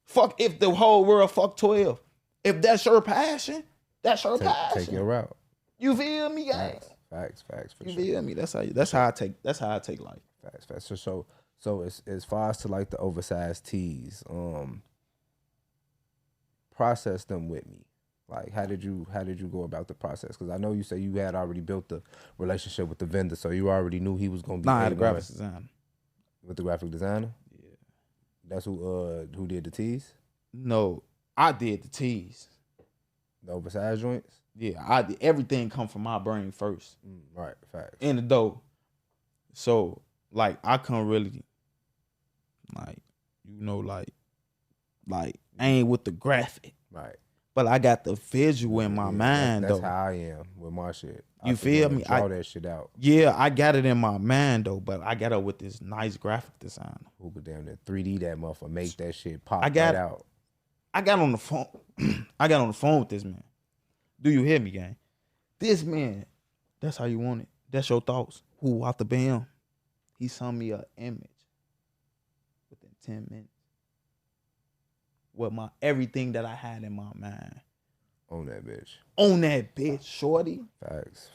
[SPEAKER 2] fuck if the whole world fuck 12. If that's your passion, that's your passion.
[SPEAKER 1] Take your route.
[SPEAKER 2] You feel me, guys?
[SPEAKER 1] Facts for
[SPEAKER 2] you
[SPEAKER 1] sure.
[SPEAKER 2] feel me? That's how I take life.
[SPEAKER 1] Facts. So as far as to like the oversized tees, process them with me. Like how did you go about the process? Because I know you say you had already built the relationship with the vendor, so you already knew he was gonna be.
[SPEAKER 2] Nah, I had a graphic designer.
[SPEAKER 1] With the graphic designer?
[SPEAKER 2] Yeah.
[SPEAKER 1] That's who did the tees?
[SPEAKER 2] No, I did the tees.
[SPEAKER 1] The oversized joints?
[SPEAKER 2] Yeah, I did. Everything come from my brain first.
[SPEAKER 1] Right, facts.
[SPEAKER 2] In the dough. So, like, I can't really, like, I ain't with the graphic.
[SPEAKER 1] Right.
[SPEAKER 2] But I got the visual in my mind,
[SPEAKER 1] that's
[SPEAKER 2] though.
[SPEAKER 1] That's how I am with my shit.
[SPEAKER 2] You feel me?
[SPEAKER 1] Draw that shit out.
[SPEAKER 2] Yeah, I got it in my mind, though, but I got it with this nice graphic designer.
[SPEAKER 1] Who could damn that 3D that motherfucker, make that shit pop
[SPEAKER 2] right
[SPEAKER 1] out.
[SPEAKER 2] I got on the phone. I got on the phone with this man. Do you hear me, gang? This man, that's how you want it. That's your thoughts. Who out the bam? He sent me an image within 10 minutes. With everything that I had in my mind.
[SPEAKER 1] On that bitch.
[SPEAKER 2] Shorty.
[SPEAKER 1] Facts.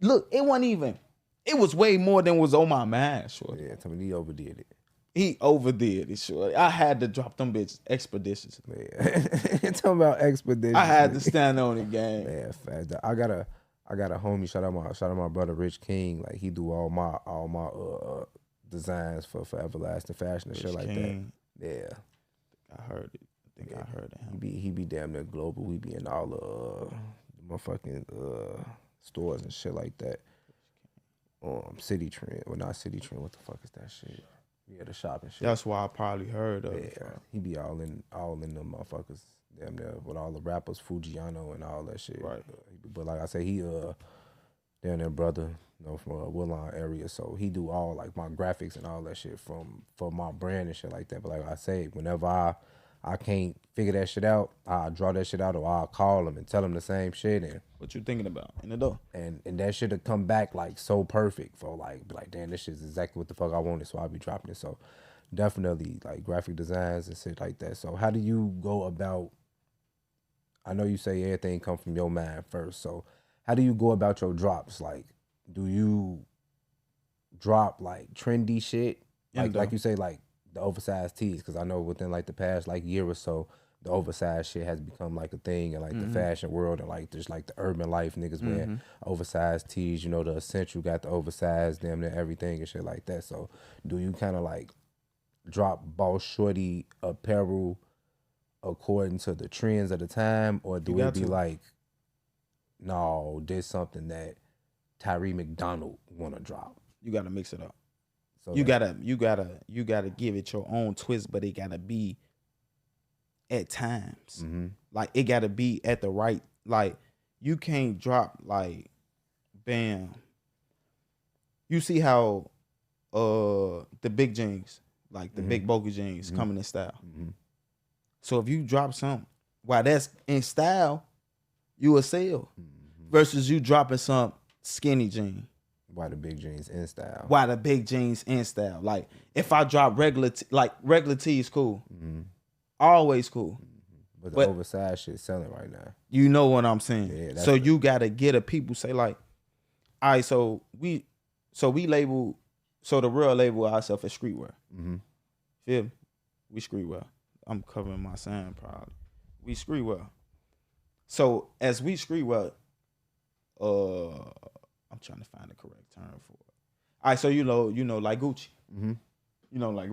[SPEAKER 2] Look, it wasn't even. It was way more than was on my mind, shorty.
[SPEAKER 1] Yeah, tell me he overdid it.
[SPEAKER 2] He overdid it, shorty. I had to drop them bitches expeditious.
[SPEAKER 1] Man, talking about expedition.
[SPEAKER 2] I had to stand on it, gang.
[SPEAKER 1] Man, fact. I got a homie. Shout out my brother Rich King. Like he do all my designs for Everlasting Fashion and
[SPEAKER 2] Rich
[SPEAKER 1] shit like
[SPEAKER 2] King.
[SPEAKER 1] that. Yeah.
[SPEAKER 2] I heard it. I think I heard it.
[SPEAKER 1] He be damn near global. We be in all the motherfucking stores and shit like that. City Trend. Well, not City Trend. What the fuck is that shit? Yeah, the shopping shit.
[SPEAKER 2] That's why I probably heard of it.
[SPEAKER 1] Yeah, he be all in them motherfuckers. Damn near with all the rappers, Fujiano and all that shit.
[SPEAKER 2] Right.
[SPEAKER 1] But like I say, he damn near brother, from Woodlawn area. So he do all like my graphics and all that shit for my brand and shit like that. But like I say, whenever I can't figure that shit out, I'll draw that shit out or I'll call him and tell him the same shit. And
[SPEAKER 2] what you thinking about in the door?
[SPEAKER 1] And that shit will come back like so perfect for be like, damn, this shit's exactly what the fuck I wanted. So I'll be dropping it. So definitely like graphic designs and shit like that. So how do you go about I know you say everything come from your mind first. So how do you go about your drops? Like, do you drop like trendy shit?
[SPEAKER 2] And
[SPEAKER 1] Like you say, like the oversized tees, because I know within like the past like year or so, the oversized shit has become like a thing in like the fashion world and like just like the urban life niggas wearing oversized tees. You know, the essential got the oversized damn near everything and shit like that. So do you kind of like drop boss shorty apparel according to the trends of the time, or
[SPEAKER 2] you
[SPEAKER 1] do it
[SPEAKER 2] got
[SPEAKER 1] be
[SPEAKER 2] to.
[SPEAKER 1] like, no, this something that Tyree McDonald want to drop?
[SPEAKER 2] You gotta mix it up.
[SPEAKER 1] So
[SPEAKER 2] You
[SPEAKER 1] that's
[SPEAKER 2] gotta give it your own twist, but it gotta be at times. Like it gotta be at the right. Like you can't drop like, bam. You see how the big jeans, like the big bulky jeans, coming in style. So if you drop something while that's in style, you will sell. Versus you dropping some skinny jean.
[SPEAKER 1] why the big jeans in style.
[SPEAKER 2] Why the big jeans in style? Like if I drop regular tee is cool, always cool.
[SPEAKER 1] But the
[SPEAKER 2] But
[SPEAKER 1] oversized shit selling right now.
[SPEAKER 2] you know what I'm saying.
[SPEAKER 1] Yeah, that's
[SPEAKER 2] So you gotta get a people say like, all right, so we label, so the real label ourselves as streetwear. Feel me? We streetwear. I'm covering my sound probably. We streetwear. So as we streetwear, I'm trying to find the correct term for it. All right, so you know, like Gucci, you know, like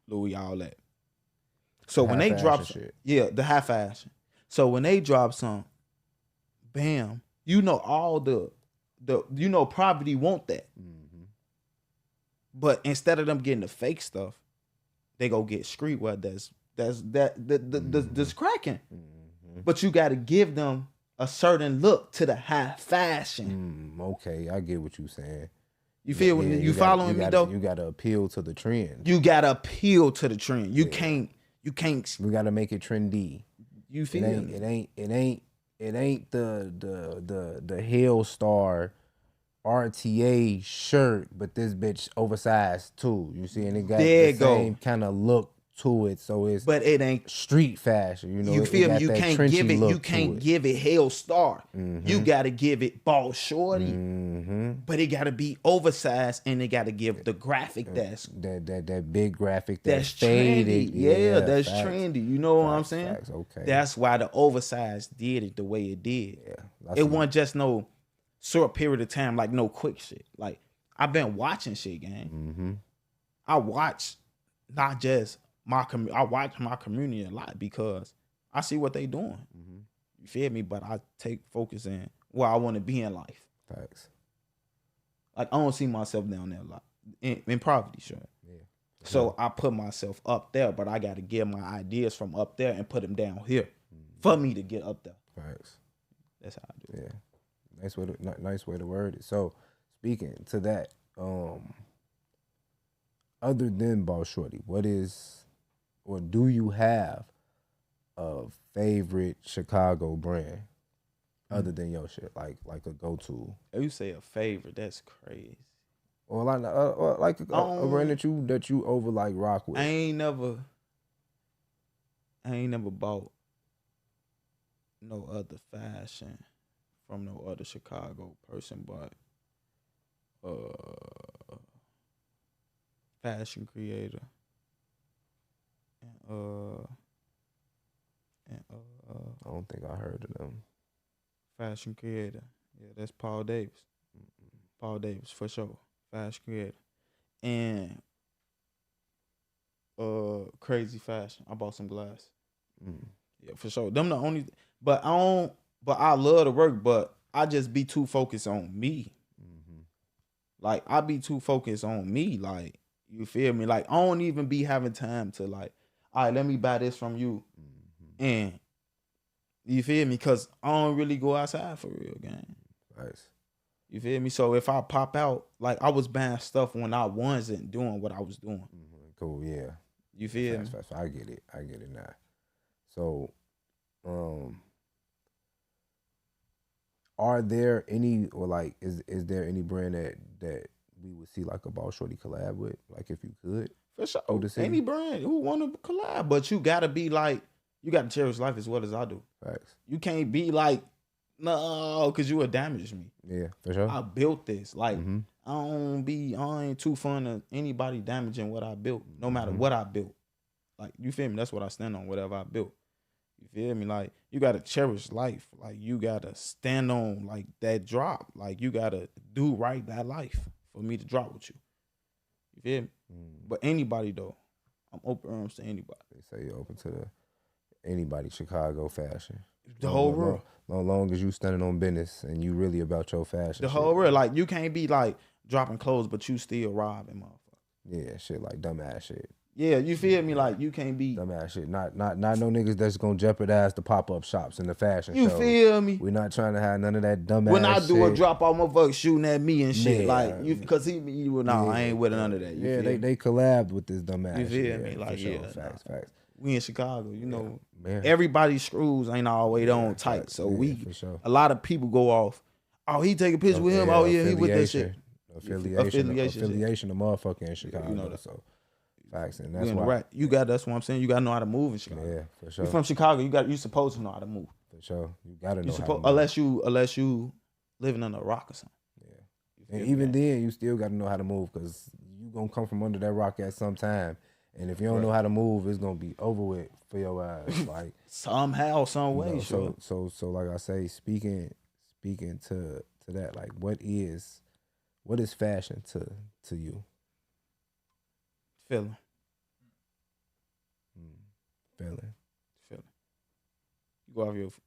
[SPEAKER 2] Louis, all that. So when they drop,
[SPEAKER 1] shit.
[SPEAKER 2] yeah, the high fashion. So when they drop some, bam, you know all the you know poverty want that. But instead of them getting the fake stuff, they go get streetwear that's cracking. But you got to give them a certain look to the high fashion.
[SPEAKER 1] Okay, I get what you saying.
[SPEAKER 2] You feel me? You following me though?
[SPEAKER 1] You gotta appeal to the trend.
[SPEAKER 2] You gotta appeal to the trend. You can't.
[SPEAKER 1] We gotta make it trendy.
[SPEAKER 2] You feel me?
[SPEAKER 1] It ain't the Hellstar RTA shirt, but this bitch oversized too. You see, and it got the same kind of look to it, so it's
[SPEAKER 2] but it ain't
[SPEAKER 1] street fashion. You know,
[SPEAKER 2] you feel me? You can't give it. You
[SPEAKER 1] to
[SPEAKER 2] can't
[SPEAKER 1] it.
[SPEAKER 2] give it Hellstar. You gotta give it Ball Shorty. But it gotta be oversized, and it gotta give the graphic
[SPEAKER 1] that big graphic
[SPEAKER 2] that's
[SPEAKER 1] faded.
[SPEAKER 2] trendy. Yeah, that's
[SPEAKER 1] facts.
[SPEAKER 2] trendy. You know what I'm saying?
[SPEAKER 1] Facts, okay.
[SPEAKER 2] That's why the oversized did it the way it did.
[SPEAKER 1] Yeah,
[SPEAKER 2] It wasn't just no short period of time, like no quick shit. Like I've been watching shit, gang. I watch not just I watch my community a lot because I see what they doing. You feel me? But I take focus in where I want to be in life.
[SPEAKER 1] Facts.
[SPEAKER 2] Like I don't see myself down there a lot in poverty, sure.
[SPEAKER 1] Yeah.
[SPEAKER 2] So I put myself up there, but I got to get my ideas from up there and put them down here for me to get up there.
[SPEAKER 1] Facts.
[SPEAKER 2] That's how I do it.
[SPEAKER 1] Yeah. Nice way to word it. So speaking to that, other than Boss Shorty, what is, or do you have a favorite Chicago brand other than your shit, like a go-to,
[SPEAKER 2] If you say a favorite, that's crazy.
[SPEAKER 1] or like a brand that you over like rock with?
[SPEAKER 2] I ain't never bought no other fashion from no other Chicago person, but fashion creator and
[SPEAKER 1] I don't think I heard of them.
[SPEAKER 2] fashion creator. Yeah, that's Paul Davis. Paul Davis for sure. Fashion creator. And crazy fashion. I bought some glass. Yeah, for sure. Them the only, but I love the work, but I just be too focused on me. Like I be too focused on me. Like, you feel me? Like I don't even be having time to like, all right, let me buy this from you. And you feel me? Cause I don't really go outside for real, gang.
[SPEAKER 1] Nice.
[SPEAKER 2] You feel me? So if I pop out, like I was buying stuff when I wasn't doing what I was doing.
[SPEAKER 1] Cool, yeah.
[SPEAKER 2] You feel me?
[SPEAKER 1] Facts. I get it now. So, are there any, or like, is there any brand that we would see like a Boss Shorty collab with? Like, if you could,
[SPEAKER 2] For sure.
[SPEAKER 1] Oh, the city?
[SPEAKER 2] Any brand who want to collab, but you gotta be like You got to cherish life as well as I do.
[SPEAKER 1] Facts.
[SPEAKER 2] You can't be like, no, because you would damage me.
[SPEAKER 1] Yeah, for sure.
[SPEAKER 2] I built this. Like, I ain't too fun of anybody damaging what I built, no matter what I built. Like, you feel me? That's what I stand on, whatever I built. You feel me? Like, you got to cherish life. Like, you got to stand on, like, that drop. Like, you got to do right by life for me to drop with you. You feel me? But anybody, though, I'm open arms to anybody.
[SPEAKER 1] They say you're open to anybody Chicago fashion.
[SPEAKER 2] The whole world.
[SPEAKER 1] Long as you standing on business and you really about your fashion.
[SPEAKER 2] The whole world. Like, you can't be, like, dropping clothes, but you still robbing, motherfucker.
[SPEAKER 1] Yeah, shit like dumbass shit.
[SPEAKER 2] Yeah, you feel me? Like, you can't be
[SPEAKER 1] dumbass shit. Not no niggas that's gonna jeopardize the pop-up shops and the fashion
[SPEAKER 2] you
[SPEAKER 1] shows.
[SPEAKER 2] Feel me?
[SPEAKER 1] We're not trying to have none of that dumbass shit.
[SPEAKER 2] When I do a drop, all motherfuckers shooting at me and shit.
[SPEAKER 1] Yeah.
[SPEAKER 2] Like, you, cause I ain't with none of that. You feel me?
[SPEAKER 1] They collabed with this dumbass
[SPEAKER 2] You feel
[SPEAKER 1] shit.
[SPEAKER 2] me? Like,
[SPEAKER 1] sure.
[SPEAKER 2] yeah.
[SPEAKER 1] Facts.
[SPEAKER 2] We in Chicago, you know.
[SPEAKER 1] Man.
[SPEAKER 2] Everybody's screws ain't always on tight. So
[SPEAKER 1] for sure.
[SPEAKER 2] a lot of people go off. Oh, he take a picture with him. Oh yeah, he with that shit.
[SPEAKER 1] Affiliation, the motherfucker in Chicago.
[SPEAKER 2] You know that.
[SPEAKER 1] So facts, and that's why.
[SPEAKER 2] Right. That's what I'm saying. You gotta know how to move in Chicago.
[SPEAKER 1] Yeah, for sure.
[SPEAKER 2] You from Chicago, you supposed to know how to move.
[SPEAKER 1] For sure, you gotta know how to move.
[SPEAKER 2] Unless you living under a rock or something.
[SPEAKER 1] Yeah, and even then, you still gotta know how to move because you gonna come from under that rock at some time. And if you don't know how to move, it's gonna be over with for your ass. Like
[SPEAKER 2] somehow, some way. Sure.
[SPEAKER 1] So like I say, speaking to that, like what is fashion to you?
[SPEAKER 2] Feeling.
[SPEAKER 1] Feeling.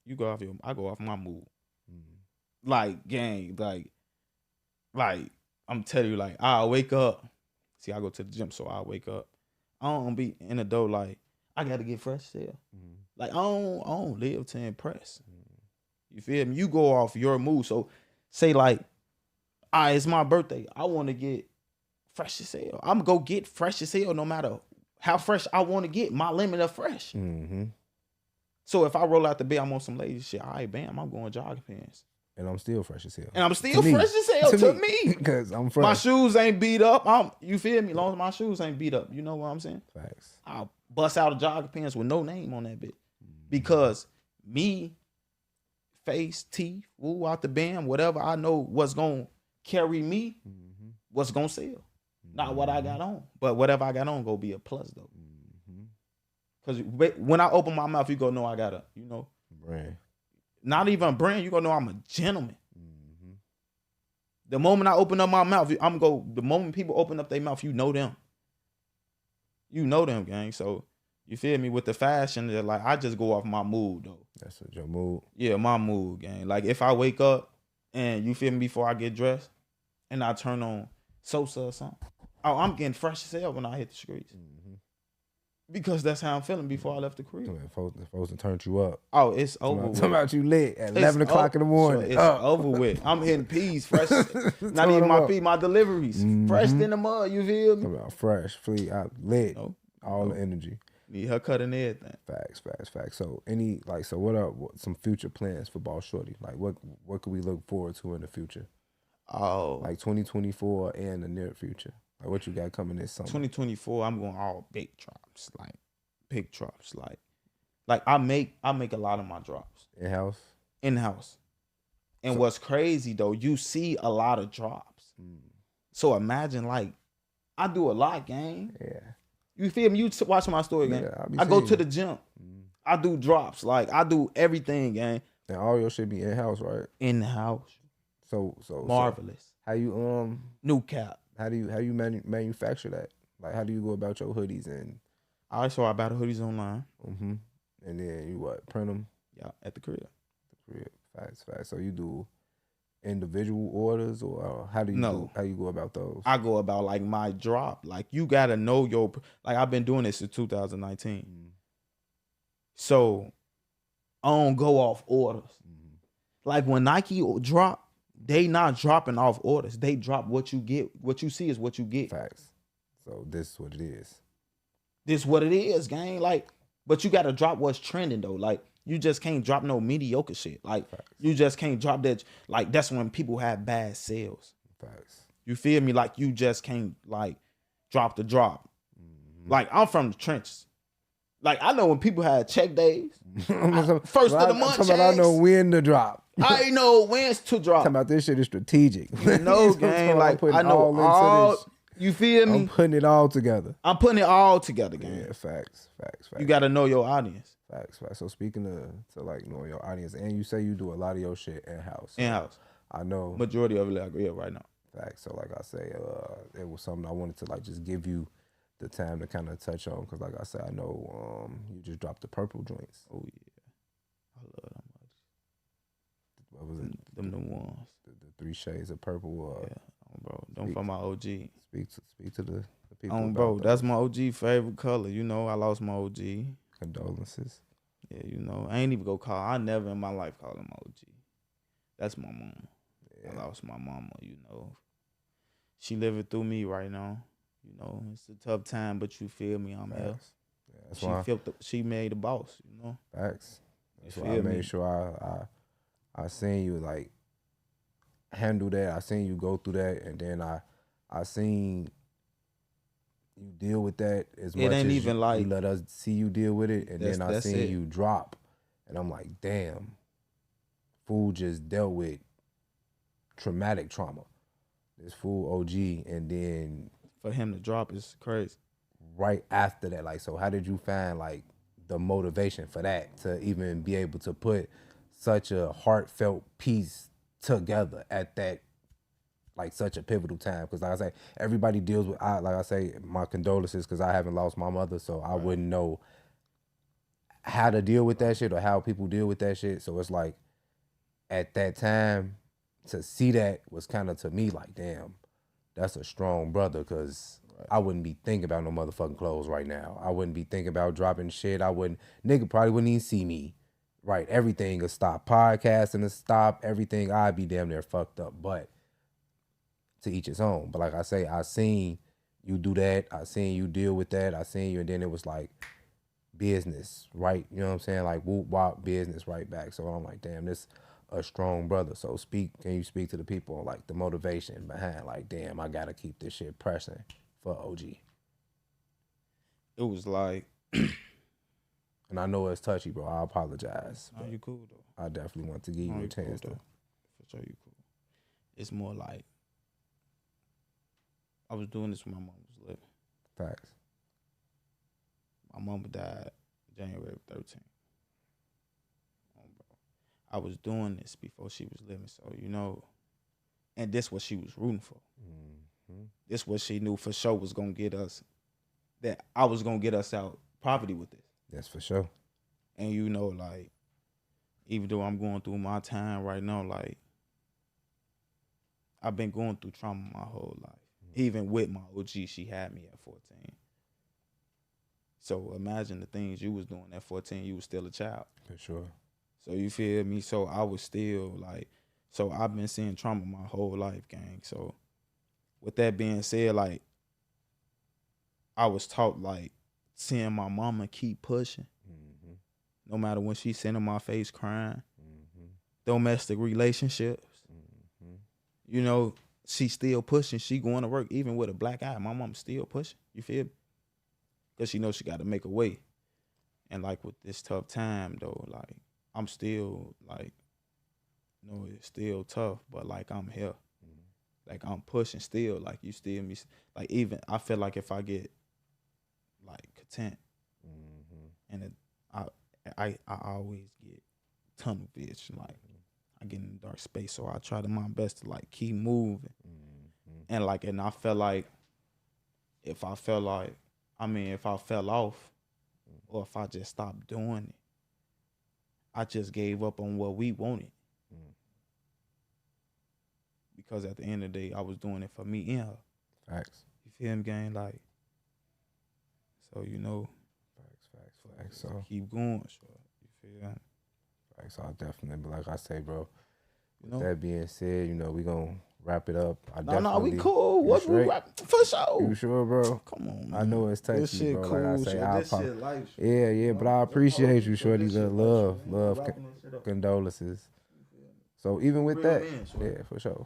[SPEAKER 2] You go off your. I go off my mood. Like gang, like I'm telling you, like I wake up. See, I go to the gym, so I wake up. I don't be in the door like I gotta get fresh still. Like I don't live to impress. You feel me? You go off your mood. So say like, it's my birthday. I want to get fresh as hell. I'm gonna go get fresh as hell no matter how fresh I want to get. My limit of fresh. So if I roll out the bed, I'm on some lazy shit. All right, bam, I'm going jogging pants.
[SPEAKER 1] And I'm still fresh as hell.
[SPEAKER 2] And I'm still fresh as hell to me.
[SPEAKER 1] Because I'm fresh.
[SPEAKER 2] My shoes ain't beat up. You feel me? As long as my shoes ain't beat up. You know what I'm saying?
[SPEAKER 1] Facts.
[SPEAKER 2] I'll bust out a jogging pants with no name on that bitch. Because me, face, teeth, woo, out the band, whatever, I know what's going to carry me, what's going to sell. Not what I got on. But whatever I got on going to be a plus, though. Because when I open my mouth, you going to know I got a,
[SPEAKER 1] brand.
[SPEAKER 2] Not even a brand, you going to know I'm a gentleman. The moment I open up my mouth, the moment people open up their mouth, you know them. You know them, gang. So, you feel me? With the fashion, like I just go off my mood, though.
[SPEAKER 1] That's your mood?
[SPEAKER 2] Yeah, my mood, gang. Like if I wake up and you feel me before I get dressed and I turn on Sosa or something, oh, I'm getting fresh as hell when I hit the streets. Because that's how I'm feeling before I left the crib.
[SPEAKER 1] Folks to turn you up.
[SPEAKER 2] Oh, it's over with.
[SPEAKER 1] Talking about you lit at 11 o'clock in the morning.
[SPEAKER 2] So it's over with. I'm hitting peas fresh. Not even my peas, my deliveries. Fresh in the mud, you feel me?
[SPEAKER 1] Talking about fresh, fleet, lit. All the energy.
[SPEAKER 2] Need her cutting everything.
[SPEAKER 1] Facts. So what are some future plans for Boss Shorty? Like what could we look forward to in the future?
[SPEAKER 2] Oh.
[SPEAKER 1] Like 2024 and the near future. Like what you got coming this summer?
[SPEAKER 2] 2024, I'm going all big drops. Like big drops. Like I make a lot of my drops. In-house. And what's crazy though, you see a lot of drops. So imagine like I do a lot, gang.
[SPEAKER 1] Yeah.
[SPEAKER 2] You feel me? You watch my story, gang.
[SPEAKER 1] Yeah,
[SPEAKER 2] I go to the gym. I do drops. Like I do everything, gang.
[SPEAKER 1] And all your shit be in-house, right?
[SPEAKER 2] In the house.
[SPEAKER 1] So
[SPEAKER 2] marvelous.
[SPEAKER 1] So how you
[SPEAKER 2] new cap.
[SPEAKER 1] How do you manufacture that? Like how do you go about your hoodies and?
[SPEAKER 2] I buy the hoodies online.
[SPEAKER 1] And then you print them?
[SPEAKER 2] Yeah, at the crib.
[SPEAKER 1] Facts. So you do individual orders or how do you go about those?
[SPEAKER 2] I go about like my drop. Like you gotta know like I've been doing this since 2019. So I don't go off orders. Like when Nike drop, they not dropping off orders. They drop what you get. What you see is what you get.
[SPEAKER 1] Facts. So this is what it is.
[SPEAKER 2] This what it is, gang. Like, but you gotta drop what's trending though. Like you just can't drop no mediocre shit. Like you just can't drop that. Like that's when people have bad sales.
[SPEAKER 1] Facts.
[SPEAKER 2] You feel me? Like you just can't like drop the drop. Like I'm from the trenches. Like, I know when people had check days, first of the month checks.
[SPEAKER 1] I know when to drop.
[SPEAKER 2] I know when's to drop.
[SPEAKER 1] Talking about this shit is strategic.
[SPEAKER 2] You know, gang. Like, I know all. You feel me?
[SPEAKER 1] I'm putting it all together.
[SPEAKER 2] I'm putting it all together, gang.
[SPEAKER 1] Yeah, facts.
[SPEAKER 2] You got to know your audience.
[SPEAKER 1] Facts. So speaking to like knowing your audience, and you say you do a lot of your shit in-house.
[SPEAKER 2] In-house.
[SPEAKER 1] I know.
[SPEAKER 2] Majority of it, like, yeah, right now.
[SPEAKER 1] Facts. So like I say, it was something I wanted to like just give you the time to kind of touch on, because like I said, I know you just dropped the purple joints.
[SPEAKER 2] Oh yeah, I love them much.
[SPEAKER 1] What was it?
[SPEAKER 2] Them the ones.
[SPEAKER 1] The 3 shades of purple.
[SPEAKER 2] Yeah, bro. Them for my OG.
[SPEAKER 1] Speak to the people.
[SPEAKER 2] Bro, that's my OG favorite color. You know, I lost my OG.
[SPEAKER 1] Condolences.
[SPEAKER 2] Yeah, you know, I ain't even go call. I never in my life called him OG. That's my mama. Yeah. I lost my mama. You know, she living through me right now. You know, it's a tough time, but you feel me, I'm here. Yeah, she made the boss, you know.
[SPEAKER 1] Facts. That's why I made sure I seen you like handle that. I seen you go through that, and then I seen you deal with that as much as you let us see you deal with it, and then I seen you drop, and I'm like, damn, fool just dealt with traumatic trauma. This fool OG, and then
[SPEAKER 2] for him to drop is crazy.
[SPEAKER 1] Right after that, like, so how did you find like the motivation for that to even be able to put such a heartfelt piece together at that, like, such a pivotal time? Because like I say, everybody deals with, like I say, my condolences, because I haven't lost my mother, so I wouldn't know how to deal with that shit or how people deal with that shit. So it's like at that time to see that was kind of, to me, like, damn, that's a strong brother, because I wouldn't be thinking about no motherfucking clothes right now. I wouldn't be thinking about dropping shit. Nigga probably wouldn't even see me. Right, everything would stop. Podcasting would stop. Everything, I'd be damn near fucked up. But to each his own. But like I say, I seen you do that. I seen you deal with that. I seen you, and then it was like business, right? You know what I'm saying? Like whoop wop business right back. So I'm like, damn, this a strong brother. So can you speak to the people on like the motivation behind, like, damn, I gotta keep this shit pressing for OG?
[SPEAKER 2] It was like,
[SPEAKER 1] and I know it's touchy, bro. I apologize.
[SPEAKER 2] No, you cool though.
[SPEAKER 1] I definitely want to give you a chance
[SPEAKER 2] cool,
[SPEAKER 1] to.
[SPEAKER 2] For sure, you cool. It's more like I was doing this when my mom was living.
[SPEAKER 1] Facts.
[SPEAKER 2] My mama died January 13th. I was doing this before she was living, so you know, and this what she was rooting for. Mm-hmm. This what she knew for sure was gonna get us, that I was gonna get us out poverty with this.
[SPEAKER 1] That's for sure.
[SPEAKER 2] And you know, like, even though I'm going through my time right now, like, I've been going through trauma my whole life. Mm-hmm. Even with my OG, she had me at 14. So imagine the things you was doing at 14, you was still a child.
[SPEAKER 1] For sure.
[SPEAKER 2] So you feel me? So I was still like, so I've been seeing trauma my whole life, gang. So with that being said, like, I was taught, like, seeing my mama keep pushing. Mm-hmm. No matter when she sitting in my face crying. Mm-hmm. Domestic relationships. Mm-hmm. You know, she still pushing. She going to work even with a black eye. My mom still pushing. You feel me? Because she knows she got to make a way. And like with this tough time though, like, I'm still like, you know, it's still tough, but like I'm here. Mm-hmm. Like I'm pushing still. Like you still me. Like even I feel like if I get like content, mm-hmm. and I always get tunnel vision. Like I get in the dark space, so I try to my best to like keep moving. Mm-hmm. And like, and I felt like if I fell off, or if I just stopped doing it, I just gave up on what we wanted. Mm. Because at the end of the day, I was doing it for me and her.
[SPEAKER 1] Facts.
[SPEAKER 2] You feel me, gang? Like, so, you know.
[SPEAKER 1] Facts. So
[SPEAKER 2] keep going, sure. You feel me?
[SPEAKER 1] Facts. I'll definitely, but like I say, bro,
[SPEAKER 2] you know?
[SPEAKER 1] With that being said, you know, we gonna wrap it up.
[SPEAKER 2] No, we cool. What we wrap for sure.
[SPEAKER 1] You sure, bro?
[SPEAKER 2] Come on, man.
[SPEAKER 1] I know it's touchy,
[SPEAKER 2] this shit
[SPEAKER 1] bro.
[SPEAKER 2] Cool,
[SPEAKER 1] like I say,
[SPEAKER 2] this shit life.
[SPEAKER 1] Yeah, but I appreciate you, shorty. The love, condolences. So even with that, yeah, for sure.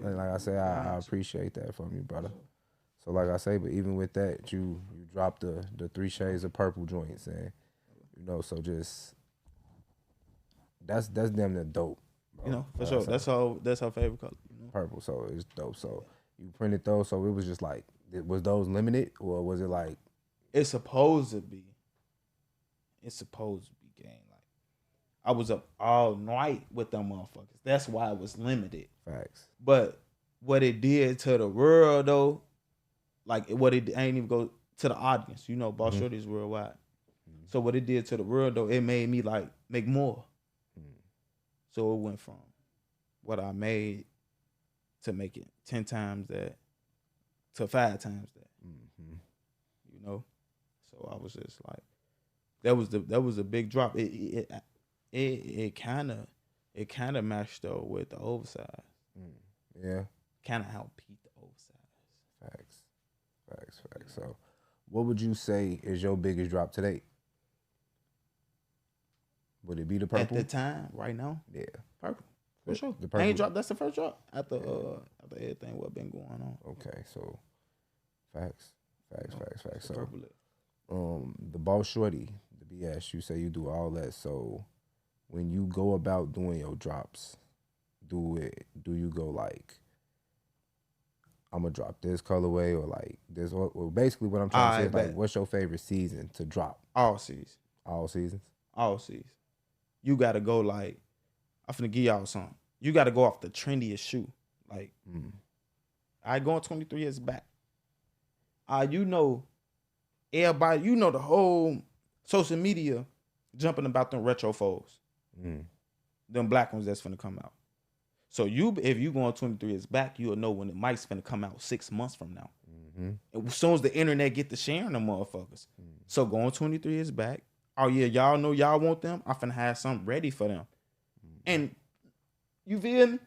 [SPEAKER 1] And like I say, I appreciate that from you, brother. So like I say, but even with that, you dropped the 3 shades of purple joints, and so just that's damn near dope,
[SPEAKER 2] You
[SPEAKER 1] bro.
[SPEAKER 2] know, for
[SPEAKER 1] Like I
[SPEAKER 2] sure.
[SPEAKER 1] say,
[SPEAKER 2] That's our favorite color. You know,
[SPEAKER 1] purple, so it's dope. So you printed those, so it was just like, was those limited, or was it like
[SPEAKER 2] it's supposed to be. It's supposed to be game. Like I was up all night with them motherfuckers. That's why it was limited.
[SPEAKER 1] facts?
[SPEAKER 2] But what it did to the world though, like what it I ain't even go to the audience. You know, Boss
[SPEAKER 1] Mhm.
[SPEAKER 2] Shorty is worldwide. So what it did to the world though, it made me like make more. So it went from what I made to make it 10 times that to 5 times that. You know, so I was just like, that was a big drop. It kind of matched though with the oversize.
[SPEAKER 1] Yeah,
[SPEAKER 2] Kind of helped Pete the oversize.
[SPEAKER 1] facts. So, what would you say is your biggest drop to date? Would it be the purple?
[SPEAKER 2] At the time, right now,
[SPEAKER 1] Yeah,
[SPEAKER 2] purple for sure.
[SPEAKER 1] The
[SPEAKER 2] I
[SPEAKER 1] purple.
[SPEAKER 2] ain't dropped. That's the first drop after everything what been going on.
[SPEAKER 1] Okay, so facts. So,
[SPEAKER 2] Purple.
[SPEAKER 1] the Boss Shorty, the BS, you say you do all that. So, when you go about doing your drops, do you go like, I'm gonna drop this colorway, or like this? Well, basically, what I'm trying to say is like, what's your favorite season to drop?
[SPEAKER 2] All seasons.
[SPEAKER 1] All seasons.
[SPEAKER 2] All seasons. You gotta go like, I'm finna give y'all something. You gotta go off the trendiest shoe. Like, I going 23 years back. You know, everybody, you know the whole social media jumping about them retro foes. Them black ones that's finna come out. So if you going 23 years back, you'll know when the mic's finna come out 6 months from now. And as soon as the internet get to sharing them motherfuckers. So going 23 years back, oh yeah, y'all know y'all want them, I'm finna have something ready for them. And you feel me?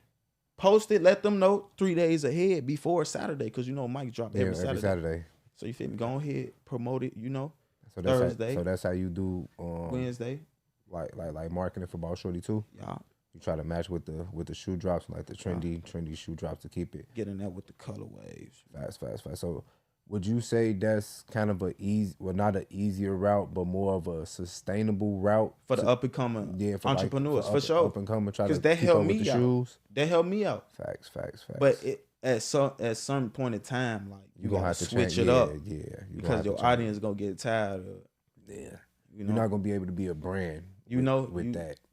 [SPEAKER 2] Post it, let them know 3 days ahead before Saturday, because you know Mike drop every Saturday. So you feel me? Go ahead, promote it, you know.
[SPEAKER 1] So that's
[SPEAKER 2] Thursday.
[SPEAKER 1] So that's how you do
[SPEAKER 2] Wednesday.
[SPEAKER 1] Like marketing for Boss Shorty too.
[SPEAKER 2] Yeah.
[SPEAKER 1] You try to match with the shoe drops, like the trendy shoe drops to keep it.
[SPEAKER 2] Getting that with the colorways.
[SPEAKER 1] Fast. So would you say that's kind of not an easier route, but more of a sustainable route
[SPEAKER 2] for the up and coming entrepreneurs,
[SPEAKER 1] like,
[SPEAKER 2] for sure.
[SPEAKER 1] Up and coming, try to
[SPEAKER 2] that
[SPEAKER 1] keep
[SPEAKER 2] helped
[SPEAKER 1] up
[SPEAKER 2] me
[SPEAKER 1] with the
[SPEAKER 2] out.
[SPEAKER 1] shoes.
[SPEAKER 2] That helped me out.
[SPEAKER 1] Facts.
[SPEAKER 2] But at some point in time, like you gonna have to switch it up.
[SPEAKER 1] Yeah.
[SPEAKER 2] Because your audience gonna get tired of.
[SPEAKER 1] Yeah.
[SPEAKER 2] You know?
[SPEAKER 1] You're not gonna be able to be a brand.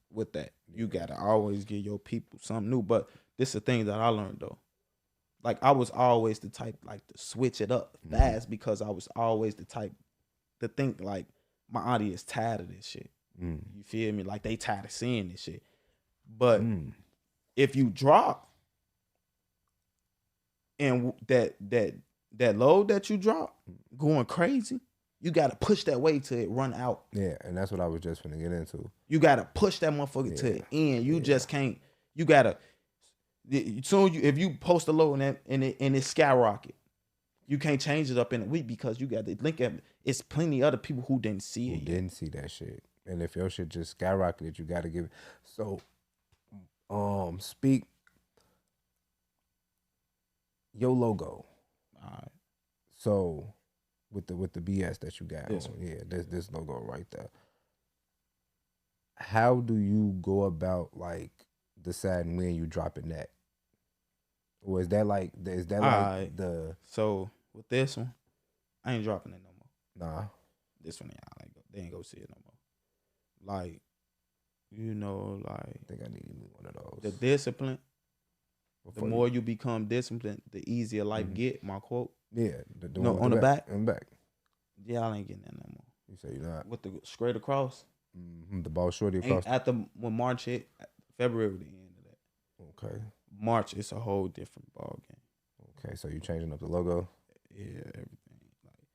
[SPEAKER 1] With that.
[SPEAKER 2] You gotta always give your people something new. But this is the thing that I learned though. Like I was always the type like to switch it up fast, because I was always the type to think like my audience tired of this shit. You feel me? Like they tired of seeing this shit. But if you drop and that load that you drop going crazy, you gotta push that way till it run out.
[SPEAKER 1] Yeah, and that's what I was just finna get into.
[SPEAKER 2] You gotta push that motherfucker to the end. You just can't. You gotta. Soon if you post a load and it skyrocket, you can't change it up in a week, because you got to link at. It's plenty other people who didn't see it.
[SPEAKER 1] Didn't see that shit, and if your shit just skyrocketed, you gotta give it. So, speak your logo.
[SPEAKER 2] All right.
[SPEAKER 1] So, with the BS that you got,
[SPEAKER 2] This
[SPEAKER 1] this logo right there. How do you go about like deciding when you dropping that? Or is that like the
[SPEAKER 2] So with this one, I ain't dropping it no more.
[SPEAKER 1] Nah.
[SPEAKER 2] This one they ain't go see it no more. Like, you know, like
[SPEAKER 1] I think I need one of those.
[SPEAKER 2] the discipline. The more you become disciplined, the easier life get. My quote.
[SPEAKER 1] Yeah.
[SPEAKER 2] On the back.
[SPEAKER 1] On the back.
[SPEAKER 2] Yeah, I ain't getting that no more.
[SPEAKER 1] You say you're not.
[SPEAKER 2] With the straight across.
[SPEAKER 1] The Boss Shorty across.
[SPEAKER 2] After when March hit, February the end of that.
[SPEAKER 1] Okay.
[SPEAKER 2] March, it's a whole different ball game.
[SPEAKER 1] Okay, so you changing up the logo?
[SPEAKER 2] Yeah, everything. Like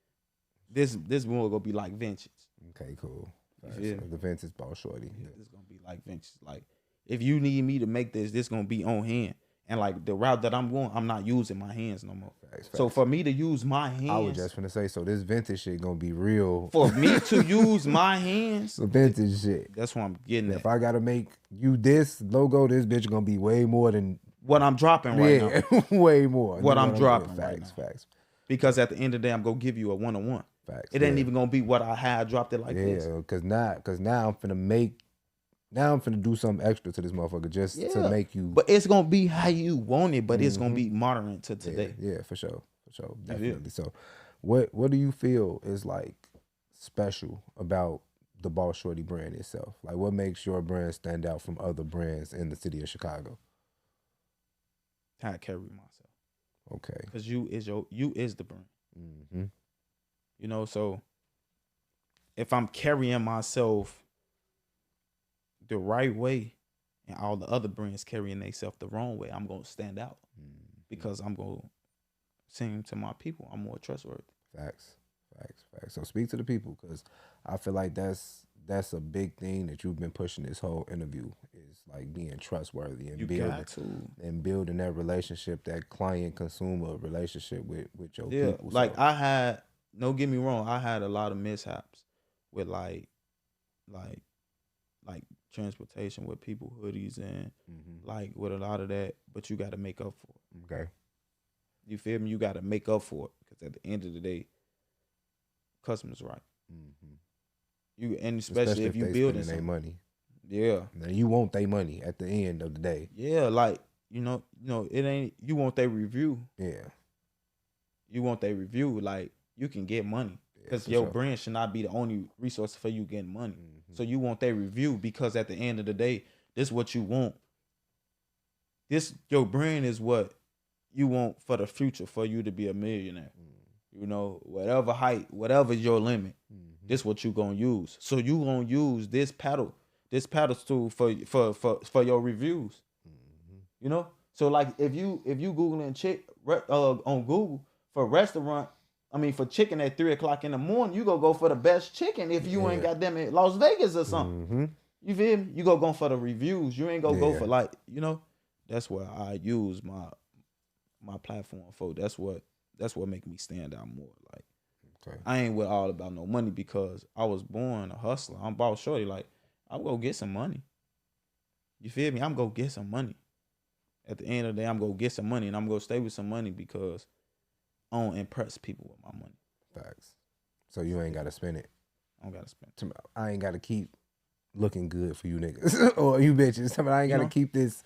[SPEAKER 2] this one gonna be like vintage.
[SPEAKER 1] Okay, cool.
[SPEAKER 2] Yeah.
[SPEAKER 1] So the vintage Boss Shorty.
[SPEAKER 2] Yeah, this gonna be like vintage. Like if you need me to make this gonna be on hand. And like the route that I'm going, I'm not using my hands no more.
[SPEAKER 1] Facts.
[SPEAKER 2] So for me to use my hands,
[SPEAKER 1] I was just gonna say, so this vintage shit gonna be real.
[SPEAKER 2] For me to use my hands,
[SPEAKER 1] the vintage shit.
[SPEAKER 2] That's what I'm getting at.
[SPEAKER 1] If I gotta make you this logo, this bitch gonna be way more than
[SPEAKER 2] what I'm dropping right now.
[SPEAKER 1] way more.
[SPEAKER 2] What I'm dropping
[SPEAKER 1] facts.
[SPEAKER 2] Because at the end of the day, I'm gonna give you a 1-on-1.
[SPEAKER 1] Facts.
[SPEAKER 2] It ain't even gonna be what I had dropped it like this.
[SPEAKER 1] Yeah, cause now I'm finna do something extra to this motherfucker just to make you.
[SPEAKER 2] But it's gonna be how you want it, but it's gonna be modern to today.
[SPEAKER 1] Yeah, for sure, definitely. So, what do you feel is like special about the Boss Shorty brand itself? Like, what makes your brand stand out from other brands in the city of Chicago?
[SPEAKER 2] How I carry myself.
[SPEAKER 1] Okay.
[SPEAKER 2] Because you is the brand.
[SPEAKER 1] Mm-hmm.
[SPEAKER 2] You know, so if I'm carrying myself the right way and all the other brands carrying themselves the wrong way, I'm gonna stand out. Because I'm gonna sing to my people. I'm more trustworthy.
[SPEAKER 1] Facts. So speak to the people, because I feel like that's a big thing that you've been pushing this whole interview, is like being trustworthy and building that relationship, that client consumer relationship with your people.
[SPEAKER 2] Like I had, don't get me wrong, I had a lot of mishaps with like transportation with people hoodies and like with a lot of that, but you got to make up for it.
[SPEAKER 1] Okay.
[SPEAKER 2] You feel me? You got to make up for it, because at the end of the day, customers right. You, and especially if you building their
[SPEAKER 1] money.
[SPEAKER 2] Yeah.
[SPEAKER 1] Now you want their money at the end of the day.
[SPEAKER 2] Yeah, like you know, it ain't, you want their review.
[SPEAKER 1] Yeah.
[SPEAKER 2] You want their review, like you can get money, because your brand should not be the only resource for you getting money. So you want their review, because at the end of the day, this is what you want. Your brand is what you want for the future, for you to be a millionaire. You know, whatever height, whatever is your limit, this what you gonna use. So you gonna use this pedal tool for your reviews. You know, so like if you googling on Google for restaurant, I mean for chicken at 3:00 in the morning, you go for the best chicken. If you ain't got them in Las Vegas or something, you feel me? You go for the reviews. You ain't go for like, you know. That's what I use my platform for. That's what make me stand out more. Like, I ain't with all about no money, because I was born a hustler. I'm Boss Shorty. Like, I'm gonna get some money. You feel me? I'm gonna get some money. At the end of the day, I'm gonna get some money, and I'm gonna stay with some money, because I don't impress people with my money.
[SPEAKER 1] Facts. So you ain't gotta spend it.
[SPEAKER 2] I don't gotta spend it.
[SPEAKER 1] I ain't gotta keep looking good for you niggas or you bitches. I ain't gotta keep this.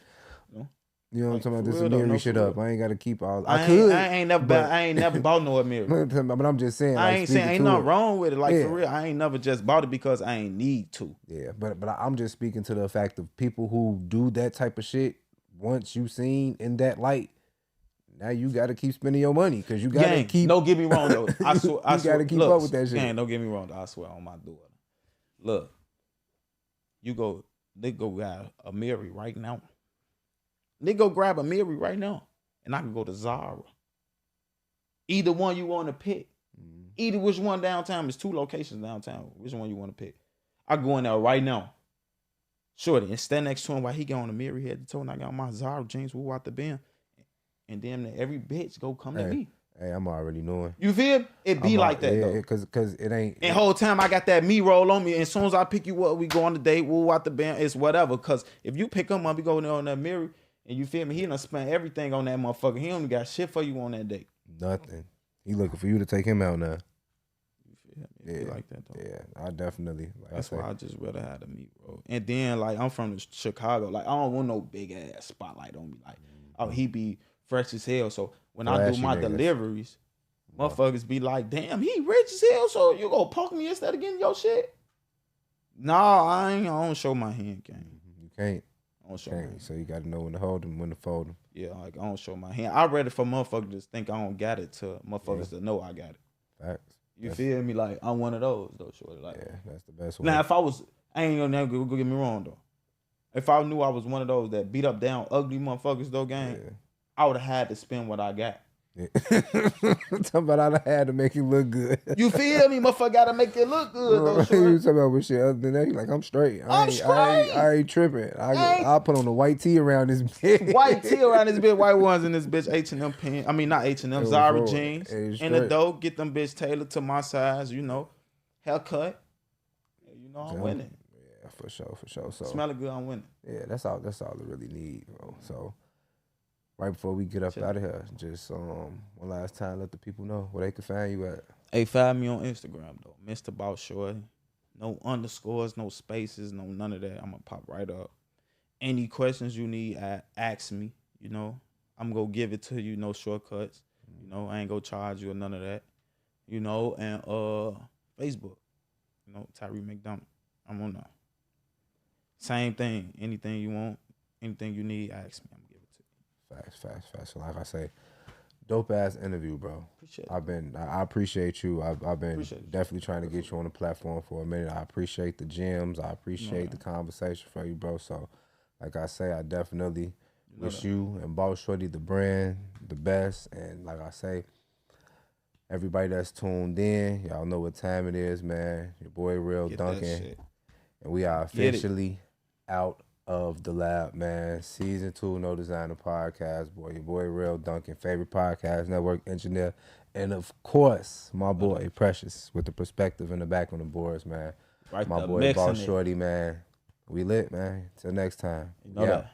[SPEAKER 1] You know what I'm talking about? This Amiri shit up. I ain't gotta keep all. I ain't
[SPEAKER 2] never bought no Amiri.
[SPEAKER 1] But I'm just saying.
[SPEAKER 2] I ain't saying ain't nothing wrong with it. Like for real, I ain't never just bought it because I ain't need to.
[SPEAKER 1] Yeah, but I'm just speaking to the fact of people who do that type of shit. Once you seen in that light, now you gotta keep spending your money, because you gotta keep.
[SPEAKER 2] Don't get me wrong though. I swear,
[SPEAKER 1] you gotta keep up with that shit.
[SPEAKER 2] Gang, don't get me wrong though. I swear on my daughter. Look, they go grab a Amiri right now. They go grab a Amiri right now, and I can go to Zara. Either one you want to pick. Either which one downtown. There's 2 locations downtown. Which one you want to pick? I go in there right now. Shorty, and stand next to him while he get on the Amiri head to toe, and I got my Zara jeans, woo out the bin. And then every bitch go come to me.
[SPEAKER 1] Hey, I'm already knowing.
[SPEAKER 2] You feel? It be like that though.
[SPEAKER 1] Cause it ain't.
[SPEAKER 2] And whole time I got that me roll on me. And as soon as I pick you up, we go on the date, woo out the bin. It's whatever. Cause if you pick him up, we go there on that Amiri. And you feel me? He done spent everything on that motherfucker. He only got shit for you on that date.
[SPEAKER 1] Nothing. He looking for you to take him out now.
[SPEAKER 2] You feel me? Yeah, like that though.
[SPEAKER 1] Yeah, I definitely. Like
[SPEAKER 2] that's why I just rather have the meat roll. And then like I'm from Chicago. Like I don't want no big ass spotlight on me. Like oh he be fresh as hell. So when I do my deliveries, motherfuckers be like, damn, he rich as hell. So you go poke me instead of getting your shit? Nah, I don't show my hand game.
[SPEAKER 1] You can't.
[SPEAKER 2] I don't show my hand.
[SPEAKER 1] So you got to know when to hold them, when to fold them.
[SPEAKER 2] Yeah, like I don't show my hand. I ready for motherfuckers to think I don't got it to motherfuckers to know I got it.
[SPEAKER 1] Facts.
[SPEAKER 2] You feel me? Like I'm one of those though, shorty. Like
[SPEAKER 1] that's the best one.
[SPEAKER 2] Now if I was, I ain't gonna never go get me wrong though. If I knew I was one of those that beat up down ugly motherfuckers though, gang, I would have had to spend what I got.
[SPEAKER 1] Yeah. Talking about I had to make you look good.
[SPEAKER 2] You feel me? Motherfucker gotta make it look good though.
[SPEAKER 1] You talking about what shit other than that? You like I'm straight. I ain't tripping. I'll put on a white tee around this bitch.
[SPEAKER 2] White tee around this bitch. White ones in this bitch. H&M pants. I mean not H&M. Zara jeans. In the dough. Get them bitch tailored to my size. You know, haircut. You know I'm winning.
[SPEAKER 1] Yeah, for sure. So
[SPEAKER 2] smell it good. I'm winning.
[SPEAKER 1] Yeah, that's all. That's all I really need, bro. So right before we get up out of here, just one last time, let the people know where they can find you at.
[SPEAKER 2] Hey, find me on Instagram though, Mr. Boss Shorty. No underscores, no spaces, no none of that. I'm gonna pop right up. Any questions you need, ask me. You know, I'm gonna give it to you. No shortcuts. You know, I ain't gonna charge you or none of that. You know, and Facebook. You know, Tyree McDonald. I'm on that. Same thing. Anything you want, anything you need, ask me. I'm gonna give it to you.
[SPEAKER 1] Facts. So like I say, dope ass interview, bro.
[SPEAKER 2] Appreciate it.
[SPEAKER 1] I appreciate you. I've been
[SPEAKER 2] Appreciate
[SPEAKER 1] definitely trying to get you on the platform for a minute. I appreciate the gems. I appreciate the conversation for you, bro. So, like I say, I definitely wish you and Boss Shorty the brand the best. And like I say, everybody that's tuned in, y'all know what time it is, man. Your boy Real
[SPEAKER 2] Get
[SPEAKER 1] Duncan, and we are officially out of the lab, man. Season 2, No Designer Podcast, boy. Your boy Real Duncan, favorite podcast network engineer, and of course, my boy Precious with the perspective in the back on the boards, man.
[SPEAKER 2] Right
[SPEAKER 1] My
[SPEAKER 2] there,
[SPEAKER 1] boy
[SPEAKER 2] mixing
[SPEAKER 1] Boss
[SPEAKER 2] it.
[SPEAKER 1] Shorty, man. We lit, man. Till next time.
[SPEAKER 2] You know that.